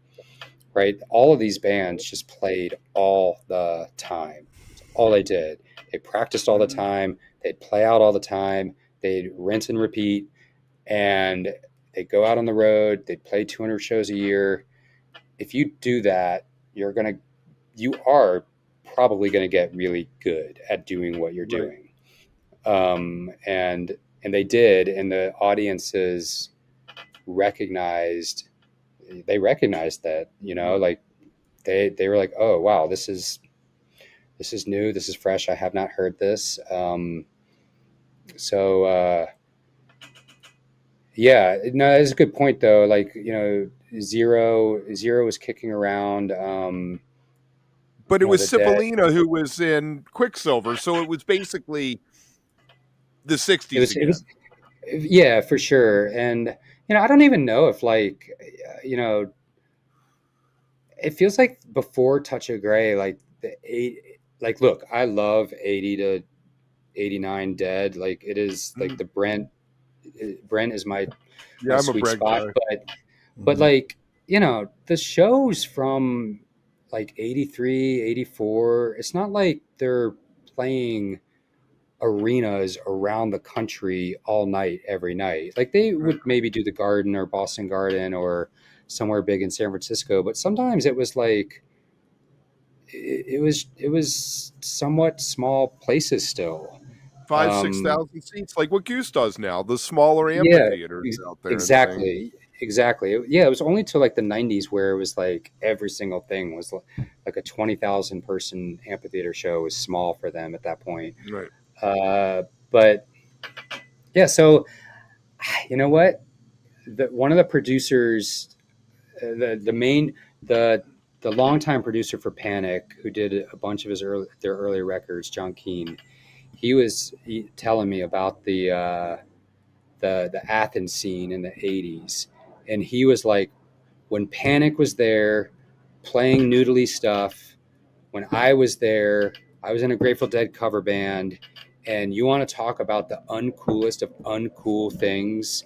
right? All of these bands just played all the time. That's all they did. They practiced all the time. They'd play out all the time. They'd rinse and repeat, and they'd go out on the road. They'd play 200 shows a year. If you do that, you are probably going to get really good at doing what you're doing. And they did, and the audiences recognized that, you know, like they were like, oh wow, this is new, this is fresh, I have not heard this. Yeah, no, that's a good point though. Like, you know, Zero was kicking around, but it was Cipollina who was in Quicksilver, so it was basically the 60s again. Yeah, for sure. And, you know, I don't even know if, like, you know, it feels like before Touch of Grey, like look, I love 80 to 89 Dead. Like, it is like the Brent is my sweet spot. But like, you know, the shows from like 83, 84, it's not like they're playing arenas around the country all night, every night. Like they would maybe do the Garden or Boston Garden or somewhere big in San Francisco, but sometimes it was like, it was somewhat small places still. 5, 6,000 seats, like what Goose does now, the smaller Yeah, amphitheaters out there and things. exactly. Yeah, it was only till like the 90s where it was like every single thing was like a 20,000 person amphitheater show was small for them at that point. Right. But yeah, so you know what? One of the producers, the longtime producer for Panic, who did a bunch of their early records, John Keane, he was telling me about the Athens scene in the 80s. And he was like, when Panic was there playing noodly stuff, when I was there, I was in a Grateful Dead cover band, and you want to talk about the uncoolest of uncool things,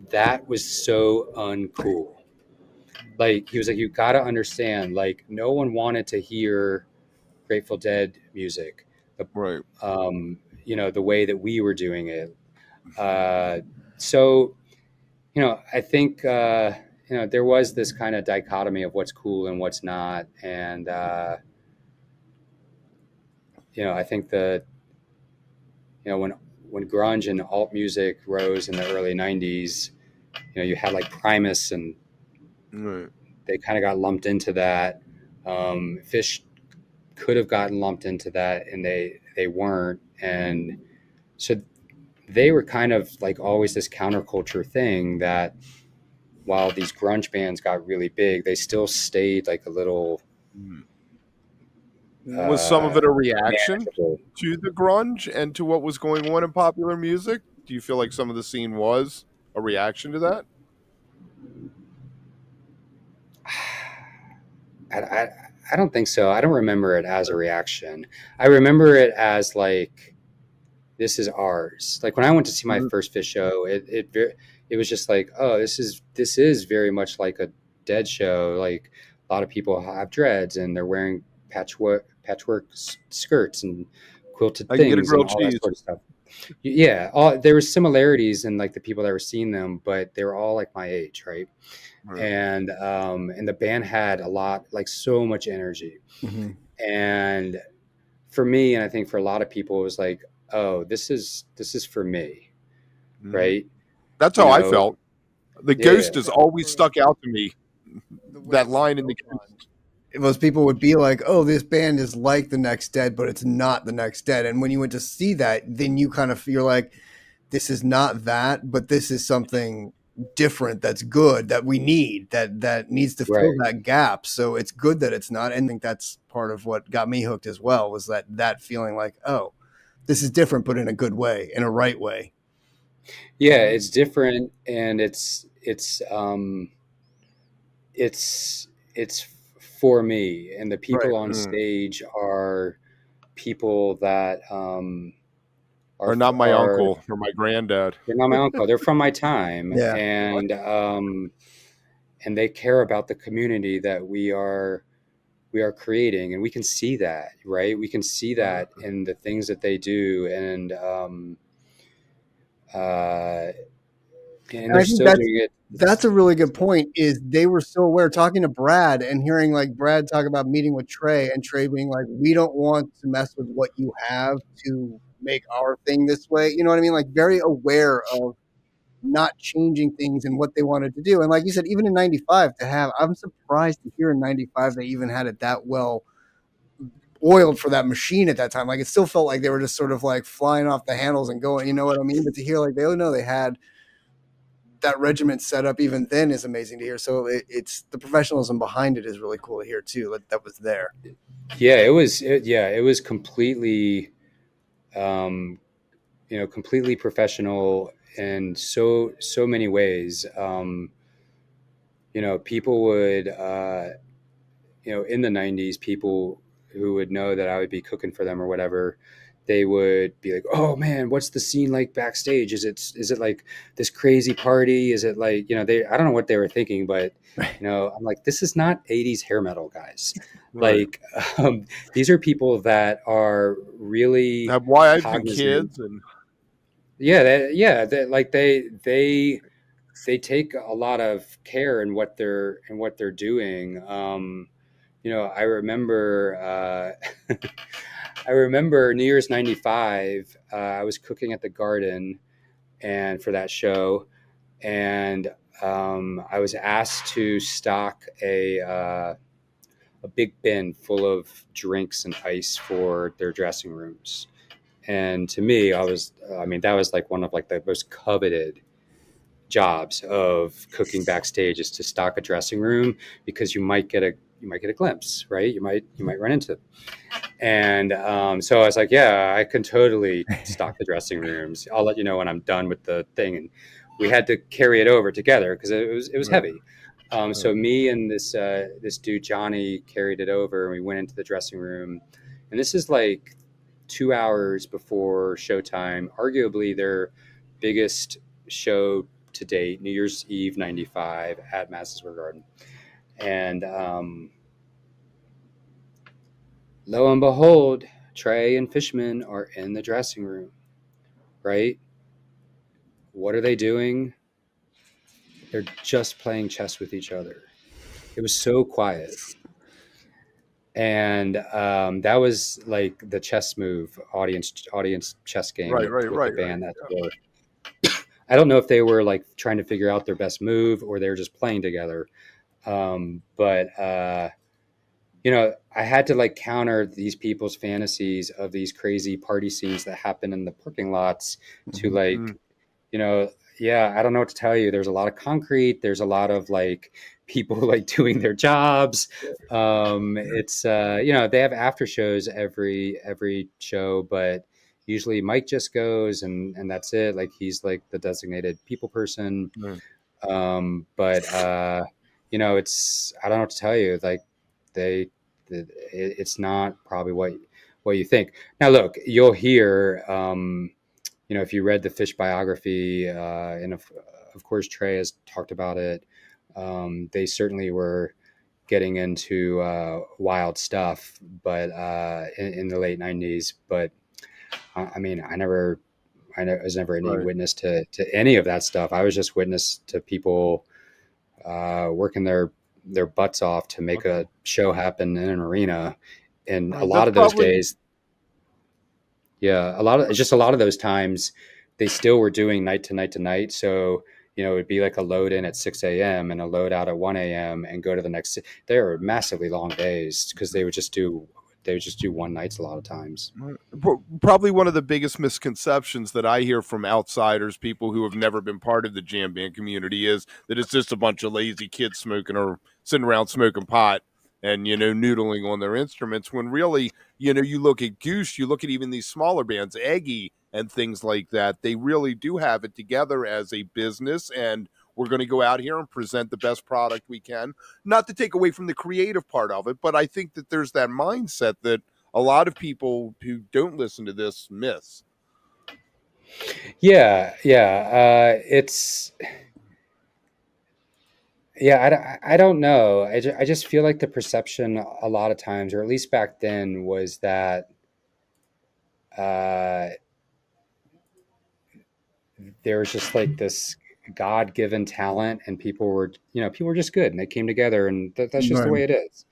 that was so uncool. Like, he was like, you got to understand, like, no one wanted to hear Grateful Dead music, Right. you know, the way that we were doing it. So, you know, I think, you know, there was this kind of dichotomy of what's cool and what's not. And, you know, I think you know, when grunge and alt music rose in the early 90s, you know, you had like Primus, and Right. they kind of got lumped into that. Phish could have gotten lumped into that, and they weren't. And so they were kind of like always this counterculture thing that while these grunge bands got really big, they still stayed like a little. Was some of it a reaction manageable. to the grunge and to what was going on in popular music? Do you feel like some of the scene was a reaction to that? I don't think so. I don't remember it as a reaction. I remember it as like, this is ours. Like when I went to see my first Phish show, it was just like, oh, this is very much like a Dead show. Like a lot of people have dreads and they're wearing patchwork skirts and quilted I can get a things and grilled all cheese. that sort of stuff. Yeah, there were similarities in like the people that were seeing them, but they were all like my age, right? Right. And the band had a lot, like so much energy. Mm-hmm. And for me, and I think for a lot of people, it was like, oh, this is for me, right? That's how I felt. The Ghost has always stuck out to me. That line in the Ghost. Most people would be like, oh, this band is like the Next Dead, but it's not the Next Dead. And when you went to see that, then you kind of feel like this is not that, but this is something different that's good, that we need, that needs to fill that gap. So it's good that it's not. And I think that's part of what got me hooked as well, was that feeling like, oh, this is different, but in a good way, in a right way. Yeah, it's different, and it's for me, and the people on stage are people that are not my uncle or my granddad. They're not my uncle. They're from my time, Yeah. and they care about the community that we are creating, and we can see that, right? We can see that in the things that they do, and they're still doing it. That's a really good point. Is they were so aware, talking to Brad and hearing like Brad talk about meeting with Trey, and Trey being like, we don't want to mess with what you have to make our thing this way. You know what I mean? Like very aware of not changing things and what they wanted to do. And like you said, even in 95 I'm surprised to hear in 95 they even had it that well oiled for that machine at that time. Like it still felt like they were just sort of like flying off the handles and going, you know what I mean? But to hear like they had that regiment set up even then is amazing to hear. So it's the professionalism behind it is really cool to hear too. That was there. Yeah, it was completely, completely professional in so many ways. People would, in the 90s, people who would know that I would be cooking for them or whatever, they would be like, oh man, what's the scene like backstage? Is it like this crazy party? Is it like, I don't know what they were thinking, but I'm like, this is not 80s hair metal, guys. Right. Like, these are people that are really have wives and kids, and they they take a lot of care in what they're doing. You know, I remember I remember New Year's '95. I was cooking at the Garden, and for that show, and I was asked to stock a big bin full of drinks and ice for their dressing rooms. And to me, I mean, that was like one of like the most coveted jobs of cooking backstage, is to stock a dressing room, because you might get a glimpse, right? You might run into them. And so I was like, yeah, I can totally stock the dressing rooms. I'll let you know when I'm done with the thing. And we had to carry it over together because it was heavy. So me and this dude Johnny carried it over, and we went into the dressing room. And this is like 2 hours before showtime, arguably their biggest show to date, New Year's Eve '95 at Madison Square Garden. And lo and behold, Trey and Fishman are in the dressing room, right? What are they doing? They're just playing chess with each other. It was so quiet. And that was like the chess move, audience chess game with the band that tour. I don't know if they were like trying to figure out their best move, or they were just playing together. But you know, I had to like counter these people's fantasies of these crazy party scenes that happen in the parking lots to like, you know, yeah, I don't know what to tell you. There's a lot of concrete. There's a lot of like people like doing their jobs. It's you know, they have after shows every show, but usually Mike just goes and that's it. Like he's like the designated people person. But you know, it's, I don't know what to tell you. Like it's not probably what you think. Now, look, you'll hear, you know, if you read the Phish biography, and of course Trey has talked about it. They certainly were getting into wild stuff, but in the late '90s. But I mean, I was never any witness to any of that stuff. I was just witness to people working their butts off to make a show happen in an arena. And a lot of those days, yeah, a lot of those times, they still were doing night to night. So, you know, it'd be like a load in at 6 a.m. and a load out at 1 a.m. and go to the next. They were massively long days because they would just do one nights a lot of times. Probably one of the biggest misconceptions that I hear from outsiders, people who have never been part of the jam band community, is that it's just a bunch of lazy kids smoking or sitting around smoking pot and, you know, noodling on their instruments, when really, you know, you look at Goose, you look at even these smaller bands, Eggy and things like that, they really do have it together as a business, and we're going to go out here and present the best product we can. Not to take away from the creative part of it, but I think that there's that mindset that a lot of people who don't listen to this miss. Yeah. It's, yeah, I don't know. I just feel like the perception a lot of times, or at least back then, was that there was just like this God-given talent, and people were just good, and they came together, and that's just the way it is.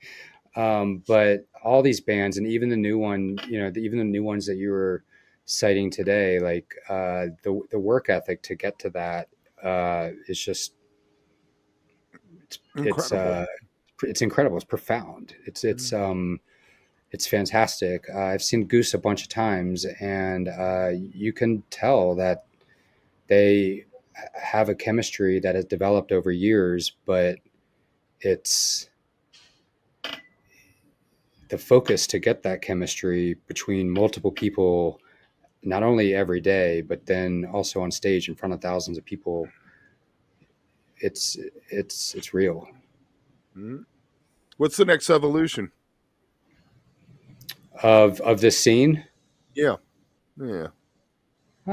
But all these bands, and even the new one, you know, even the new ones that you were citing today, like the work ethic to get to that is just it's incredible. It's profound. It's fantastic. I've seen Goose a bunch of times, and you can tell that they have a chemistry that has developed over years, but it's the focus to get that chemistry between multiple people, not only every day, but then also on stage in front of thousands of people. It's real. What's the next evolution of this scene? Yeah. I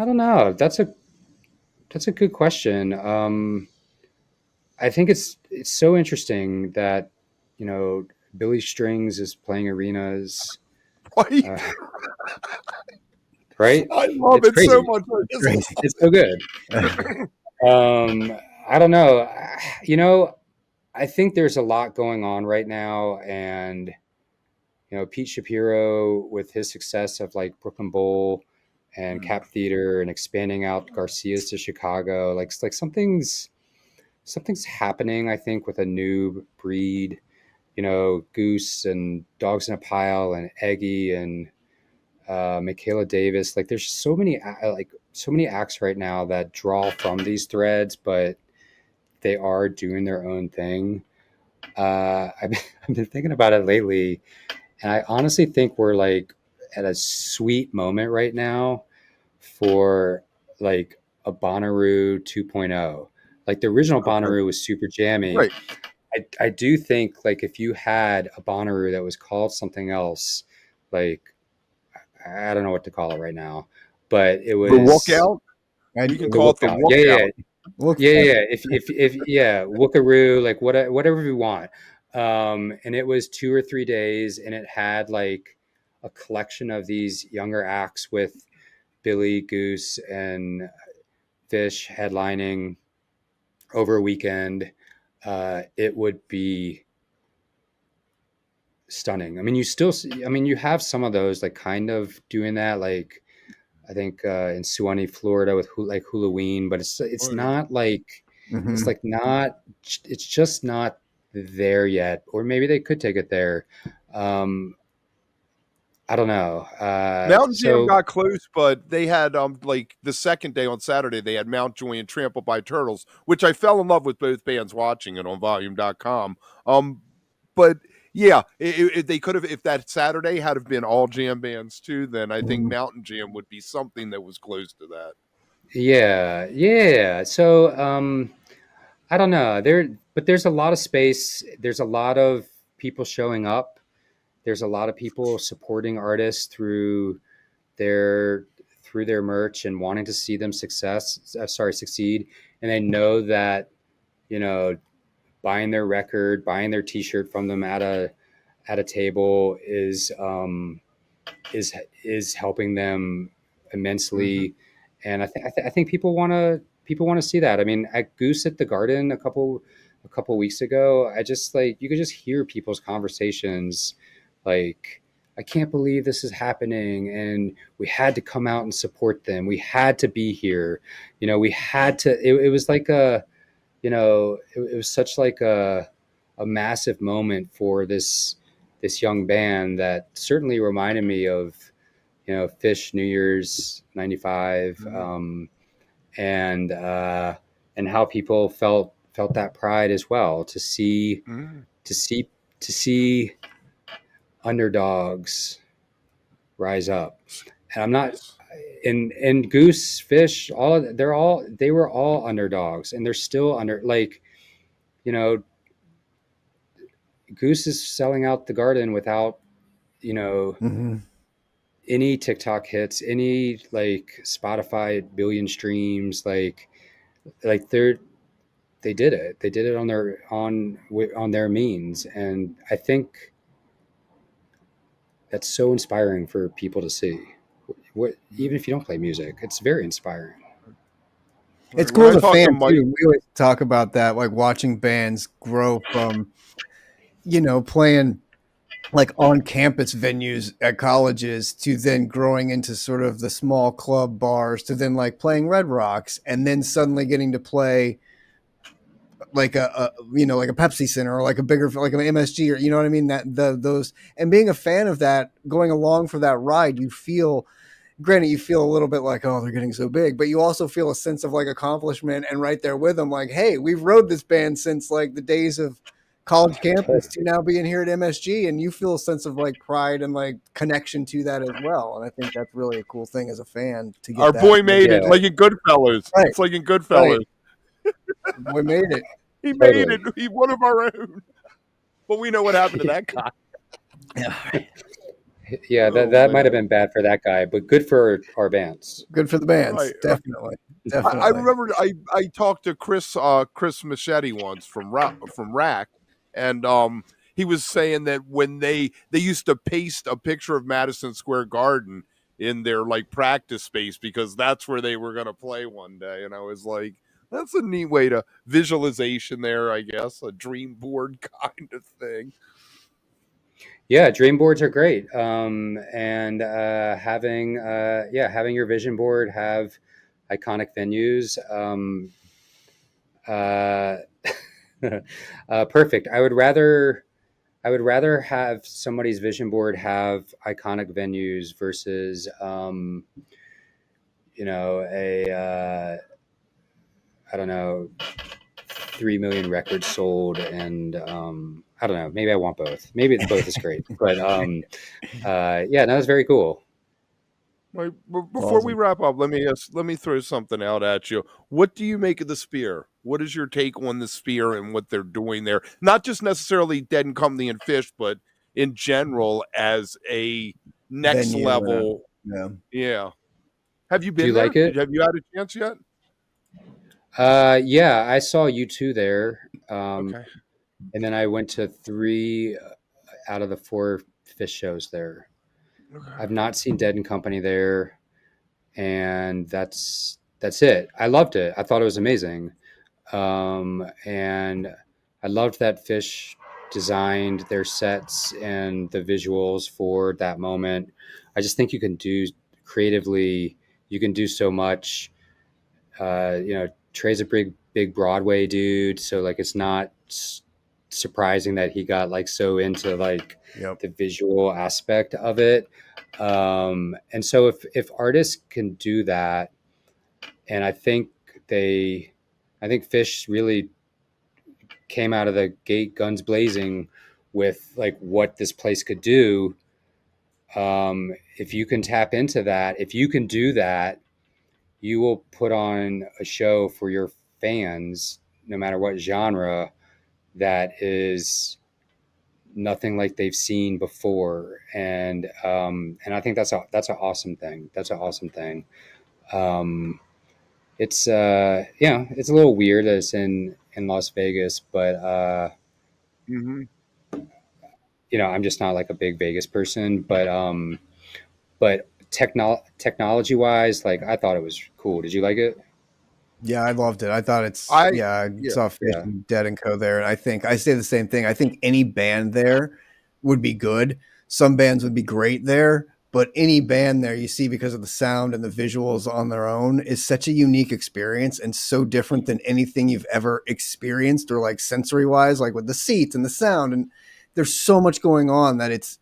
don't know. That's a good question. I think it's so interesting that, you know, Billy Strings is playing arenas. Right? I love it so much. It's so good. I don't know. You know, I think there's a lot going on right now, and Pete Shapiro with his success of like Brooklyn Bowl and Cap Theater and expanding out Garcia's to Chicago, like something's happening. I think with a new breed, Goose and Dogs in a Pile and Eggy and Michaela Davis. Like there's so many acts right now that draw from these threads, but they are doing their own thing. I've been thinking about it lately, and I honestly think we're like at a sweet moment right now for like a Bonnaroo 2.0. Like the original Bonnaroo was super jammy. Right. I do think like if you had a Bonnaroo that was called something else, like I don't know what to call it right now, but it was the walkout. You can call it the walkout. Yeah. If Wookaroo, like whatever you want. And it was 2 or 3 days, and it had like a collection of these younger acts with Billy, Goose, and Phish headlining over a weekend. It would be stunning. I mean, you have some of those like kind of doing that, like I think in Suwannee, Florida, with like Halloween, but it's not like it's like not it's just not there yet, or maybe they could take it there. I don't know. Mountain Jam got close, but they had like the second day on Saturday they had Mountjoy and Trampled by Turtles, which I fell in love with both bands watching it on volume.com. But yeah, they could have, if that Saturday had have been all jam bands too, then I think Mountain Jam would be something that was close to that. Yeah. So I don't know. But there's a lot of space. There's a lot of people showing up. There's a lot of people supporting artists through their merch and wanting to see them succeed. And they know that, buying their record, buying their T-shirt from them at a table is helping them immensely. And I think people want to see that. I mean, at Goose at the Garden a couple weeks ago, I just like you could just hear people's conversations, like, I can't believe this is happening, and we had to come out and support them. We had to be here. We had to. It was like it was such like a massive moment for this young band that certainly reminded me of Phish New Year's '95, and how people felt that pride as well to see underdogs rise up. And I'm not in Goose, Phish, they were all underdogs, and they're still Goose is selling out the Garden without any TikTok hits, any like Spotify billion streams, like they did it on their means. And I think that's so inspiring for people to see. Even if you don't play music, it's very inspiring. It's cool as a fan too. We always talk about that, like watching bands grow from, playing like on campus venues at colleges to then growing into sort of the small club bars to then like playing Red Rocks and then suddenly getting to play like a Pepsi Center or like a bigger, like an MSG, or you know what I mean? Those, and being a fan of that, going along for that ride, you feel a little bit like, oh, they're getting so big, but you also feel a sense of like accomplishment and right there with them, like, hey, we've rode this band since like the days of college campus to now being here at MSG, and you feel a sense of like pride and like connection to that as well. And I think that's really a cool thing as a fan to get. Our boy made it, like in Goodfellas. Right. It's like in Goodfellas. Right. Boy made it. He made it. He's one of our own. But we know what happened to that guy. Yeah, that might have been bad for that guy, but good for our bands. Good for the bands, right, definitely. Definitely. I remember I talked to Chris Machete once from Rack, and he was saying that when they used to paste a picture of Madison Square Garden in their like practice space because that's where they were going to play one day, and I was like, That's a neat way to visualization there, I guess, a dream board kind of thing. Yeah, dream boards are great. And having your vision board have iconic venues. Uh, Perfect. I would rather have somebody's vision board have iconic venues versus I don't know, 3 million records sold, and I don't know. Maybe I want both. Maybe both is great, but yeah, that was very cool. Right, before we Awesome. wrap up, let me throw something out at you. What do you make of the Spear? What is your take on the Spear and what they're doing there? Not just necessarily Dead and Company and Phish, but in general as a next Venue. level. Yeah. Yeah. Have you Do you been like there? it? Have you had a chance yet? Yeah, I saw you two there, Okay. and then I went to 3 out of the 4 Phish shows there. Okay. I've not seen Dead and Company there, and that's it. I loved it. I thought it was amazing, and I loved that Phish designed their sets and the visuals for that moment. I just think you can do creatively. You can do so much. Trey's a big Broadway dude, so like it's not surprising that he got like so into like Yep. the visual aspect of it. And so if artists can do that, and I think Phish really came out of the gate guns blazing with like what this place could do. If you can tap into that, if you can do that, you will put on a show for your fans, no matter what genre, that is nothing like they've seen before. And I think that's an awesome thing. That's an awesome thing. It's it's a little weird that it's in Las Vegas, but Mm-hmm. I'm just not like a big Vegas person. But technology wise, like I thought it was cool. Did you like it? Yeah, I loved it. I thought I Yeah. saw Fish Yeah. and Dead and Co. there, and I think I say the same thing. I think any band there would be good. Some bands would be great there, but any band there you see because of the sound and the visuals on their own is such a unique experience and so different than anything you've ever experienced or like sensory wise, like with the seats and the sound. And there's so much going on that it's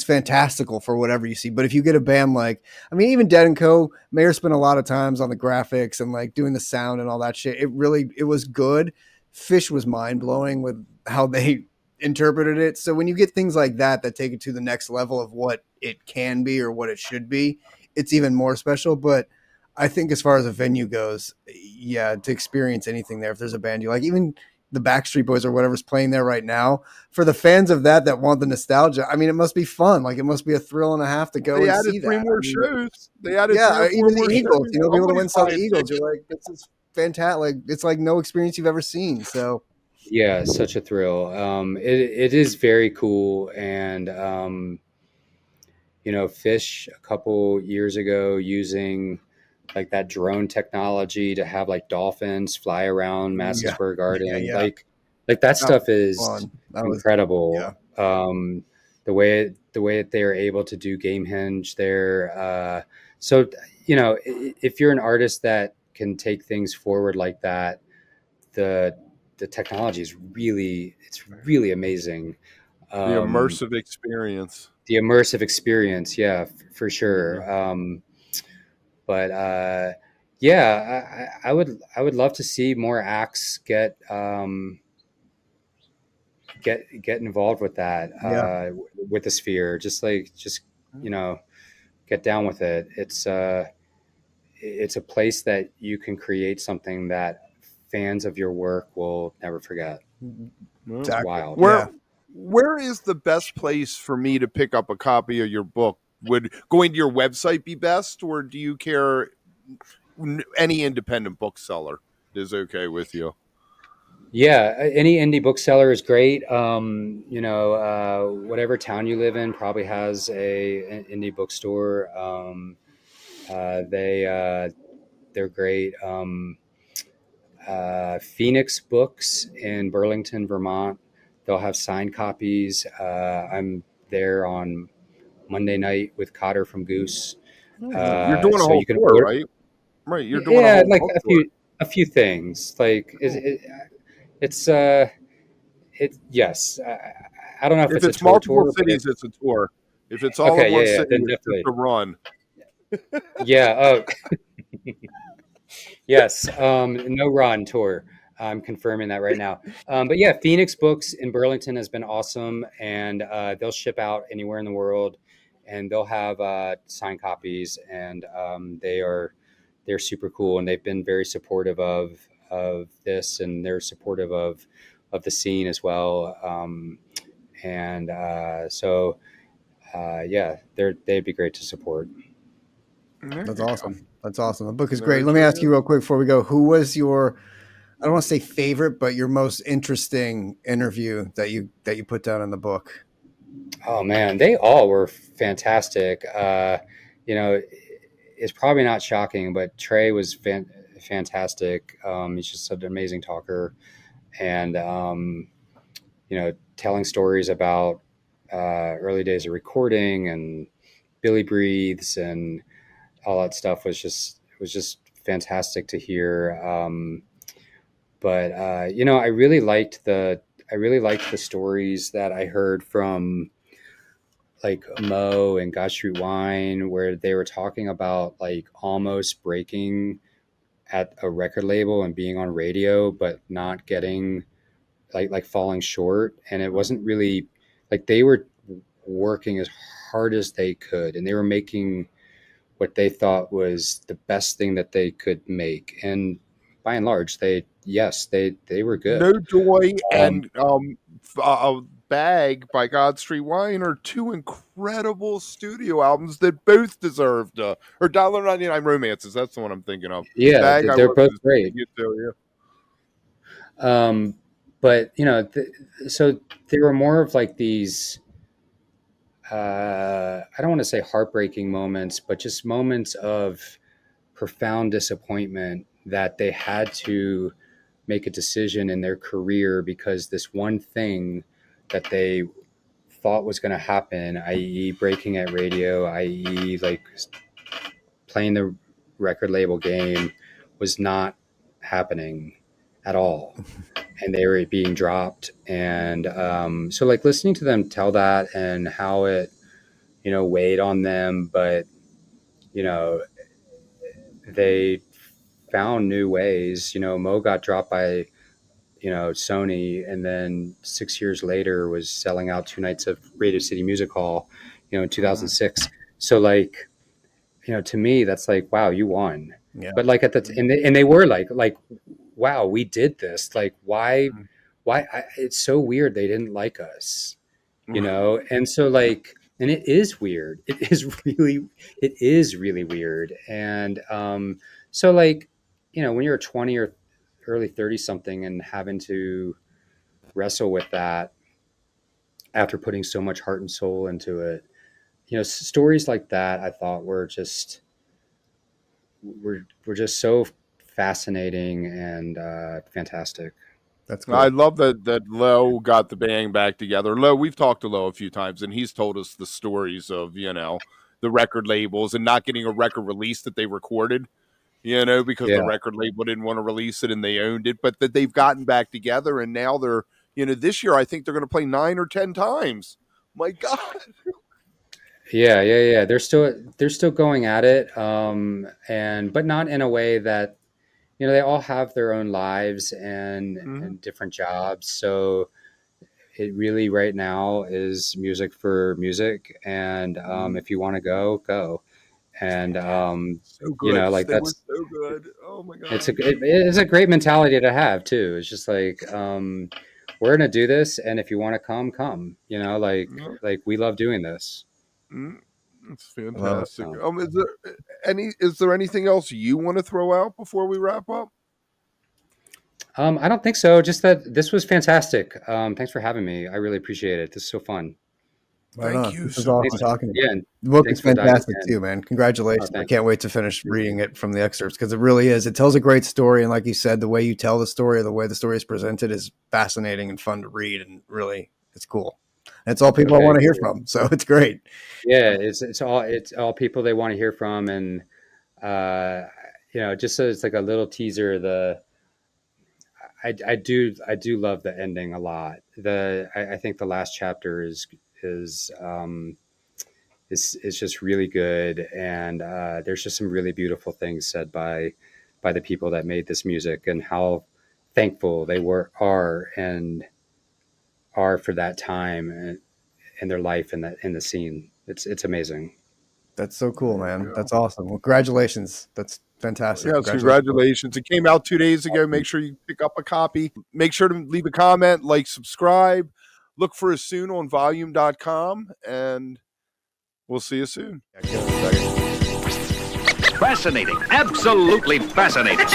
fantastical for whatever you see. But if you get a band like, I mean, even Dead and Co. Mayer spent a lot of times on the graphics and like doing the sound and all that shit. It was good. Phish was mind blowing with how they interpreted it. So when you get things like that take it to the next level of what it can be or what it should be, it's even more special. But I think as far as a venue goes, yeah, to experience anything there, if there's a band you like, even the Backstreet Boys or whatever's playing there right now, for the fans of that want the nostalgia, I mean, it must be fun. Like it must be a thrill and a half to go They and added see 3 that. more I mean, shows. They added 3 yeah, or 4 even more the Eagles, shows. be able to win Somebody's some of the buying Eagles. tickets. You're like, this is fantastic. Like it's like no experience you've ever seen. So Yeah, such a thrill. It is very cool, and Phish a couple years ago using like that drone technology to have like dolphins fly around Madison yeah, Square Garden, yeah, like that that was stuff is fun. That was incredible. yeah, The way that they are able to do Gamehenge there. So if you're an artist that can take things forward like that, the the technology is really amazing. The Um, immersive experience. the immersive experience, yeah, for sure. Yeah. But yeah, I would love to see more acts get involved with that, yeah. with the Sphere. Just get down with it. It's a place that you can create something that fans of your work will never forget. Well, It's Exactly. wild. Where Yeah. where is the best place for me to pick up a copy of your book? Would going to your website be best, or do you care? Any independent bookseller is okay with you. Yeah, any indie bookseller is great. Whatever town you live in probably has an indie bookstore. They're great. Phoenix Books in Burlington, Vermont. They'll have signed copies. I'm there on Monday night with Cotter from Goose. You're doing a So whole you can tour, order. right? Right. You're doing a Yeah, whole like book tour. a few things. Like it's yes. I don't know if If it's a it's tour multiple tour, but cities, it's a tour. If it's all in okay, one yeah, city, then it's just definitely, a run. yeah. Oh, yes. No run tour. I'm confirming that right now. But yeah, Phoenix Books in Burlington has been awesome, and they'll ship out anywhere in the world, and they'll have signed copies, and they're super cool, and they've been very supportive of this, and they're supportive of the scene as well. And so yeah, they'd be great to support. That's awesome. That's awesome. The book is Very great. Let me ask true. you real quick before we go. Who was your, I don't want to say favorite, but your most interesting interview that you put down in the book? Oh man, they all were fantastic. You know, it's probably not shocking, but Trey was fantastic. He's just such an amazing talker, and you know, telling stories about early days of recording and Billy breathes and all that stuff was just fantastic to hear. But you know, I really liked the stories that I heard from like Mo and God Street Wine, where they were talking about like almost breaking at a record label and being on radio, but not getting like falling short. And it wasn't really like they were working as hard as they could, and they were making what they thought was the best thing that they could make. And by and large, they were No good. Joy Um, and Bag by God Street Wine are two incredible studio albums that both deserved or $1.99 Romances. That's the one I'm thinking of. yeah, Bag, I they're love both this great. too. But you know, so they were more of like these. I don't want to say heartbreaking moments, but just moments of profound disappointment that they had to make a decision in their career because this one thing that they thought was going to happen, i.e., breaking at radio, i.e., like playing the record label game, was not happening at all. And they were being dropped. And so, like, listening to them tell that and how it, you know, weighed on them, but, you know, they found new ways. You know, Mo got dropped by, you know, Sony, and then 6 years later was selling out two nights of Radio City Music Hall, you know, in 2006. So like, you know, to me, that's like, wow, you won. Yeah. But like at the and they were like, wow, we did this. Like, it's so weird they didn't like us, you know. And so like, and it is weird. It is really weird. And so like, you know, when you're 20 or early 30 something and having to wrestle with that after putting so much heart and soul into it, you know, stories like that I thought were just so fascinating and fantastic. That's I cool. love that Lo got the band back together. Lo, we've talked to Lo a few times, and he's told us the stories of, you know, the record labels and not getting a record release that they recorded, you know, because the Yeah. record label didn't want to release it and they owned it, but that they've gotten back together and now they're, you know, this year I think they're going to play 9 or 10 times. My God. Yeah. They're still going at it, and but not in a way that, you know, they all have their own lives and different jobs. So it really right now is music for music, and if you want to go, and So you good. know, like They were that's so good. Oh my God. it's a great mentality to have too. It's just like we're gonna do this, and if you want to come, you know, Yeah. like we love doing this. That's I love it. fantastic. Is there anything else you want to throw out before we wrap up? I don't think so. Just that this was fantastic. Thanks for having me. I really appreciate it. This is so fun. Thank you. This is awesome talking to you. Yeah, and The book is thanks for diving fantastic in. too, man. Congratulations. Oh, I can't wait to finish reading it from the excerpts because it really is. It tells a great story. And like you said, the way you tell the story, the way the story is presented is fascinating and fun to read. And really, it's cool. That's all people I want to hear from. So it's great. Yeah, it's all people they want to hear from. And, you know, just so it's like a little teaser, I do love the ending a lot. I think the last chapter is just really good, and there's just some really beautiful things said by the people that made this music and how thankful they are for that time in their life and in the scene. It's amazing. That's so cool, man. That's awesome. Well, congratulations. That's fantastic. Yes, congratulations. It came out 2 days ago. Make sure you pick up a copy. Make sure to leave a comment, like, subscribe. Look for us soon on volume.com, and we'll see you soon. Fascinating. Absolutely fascinating.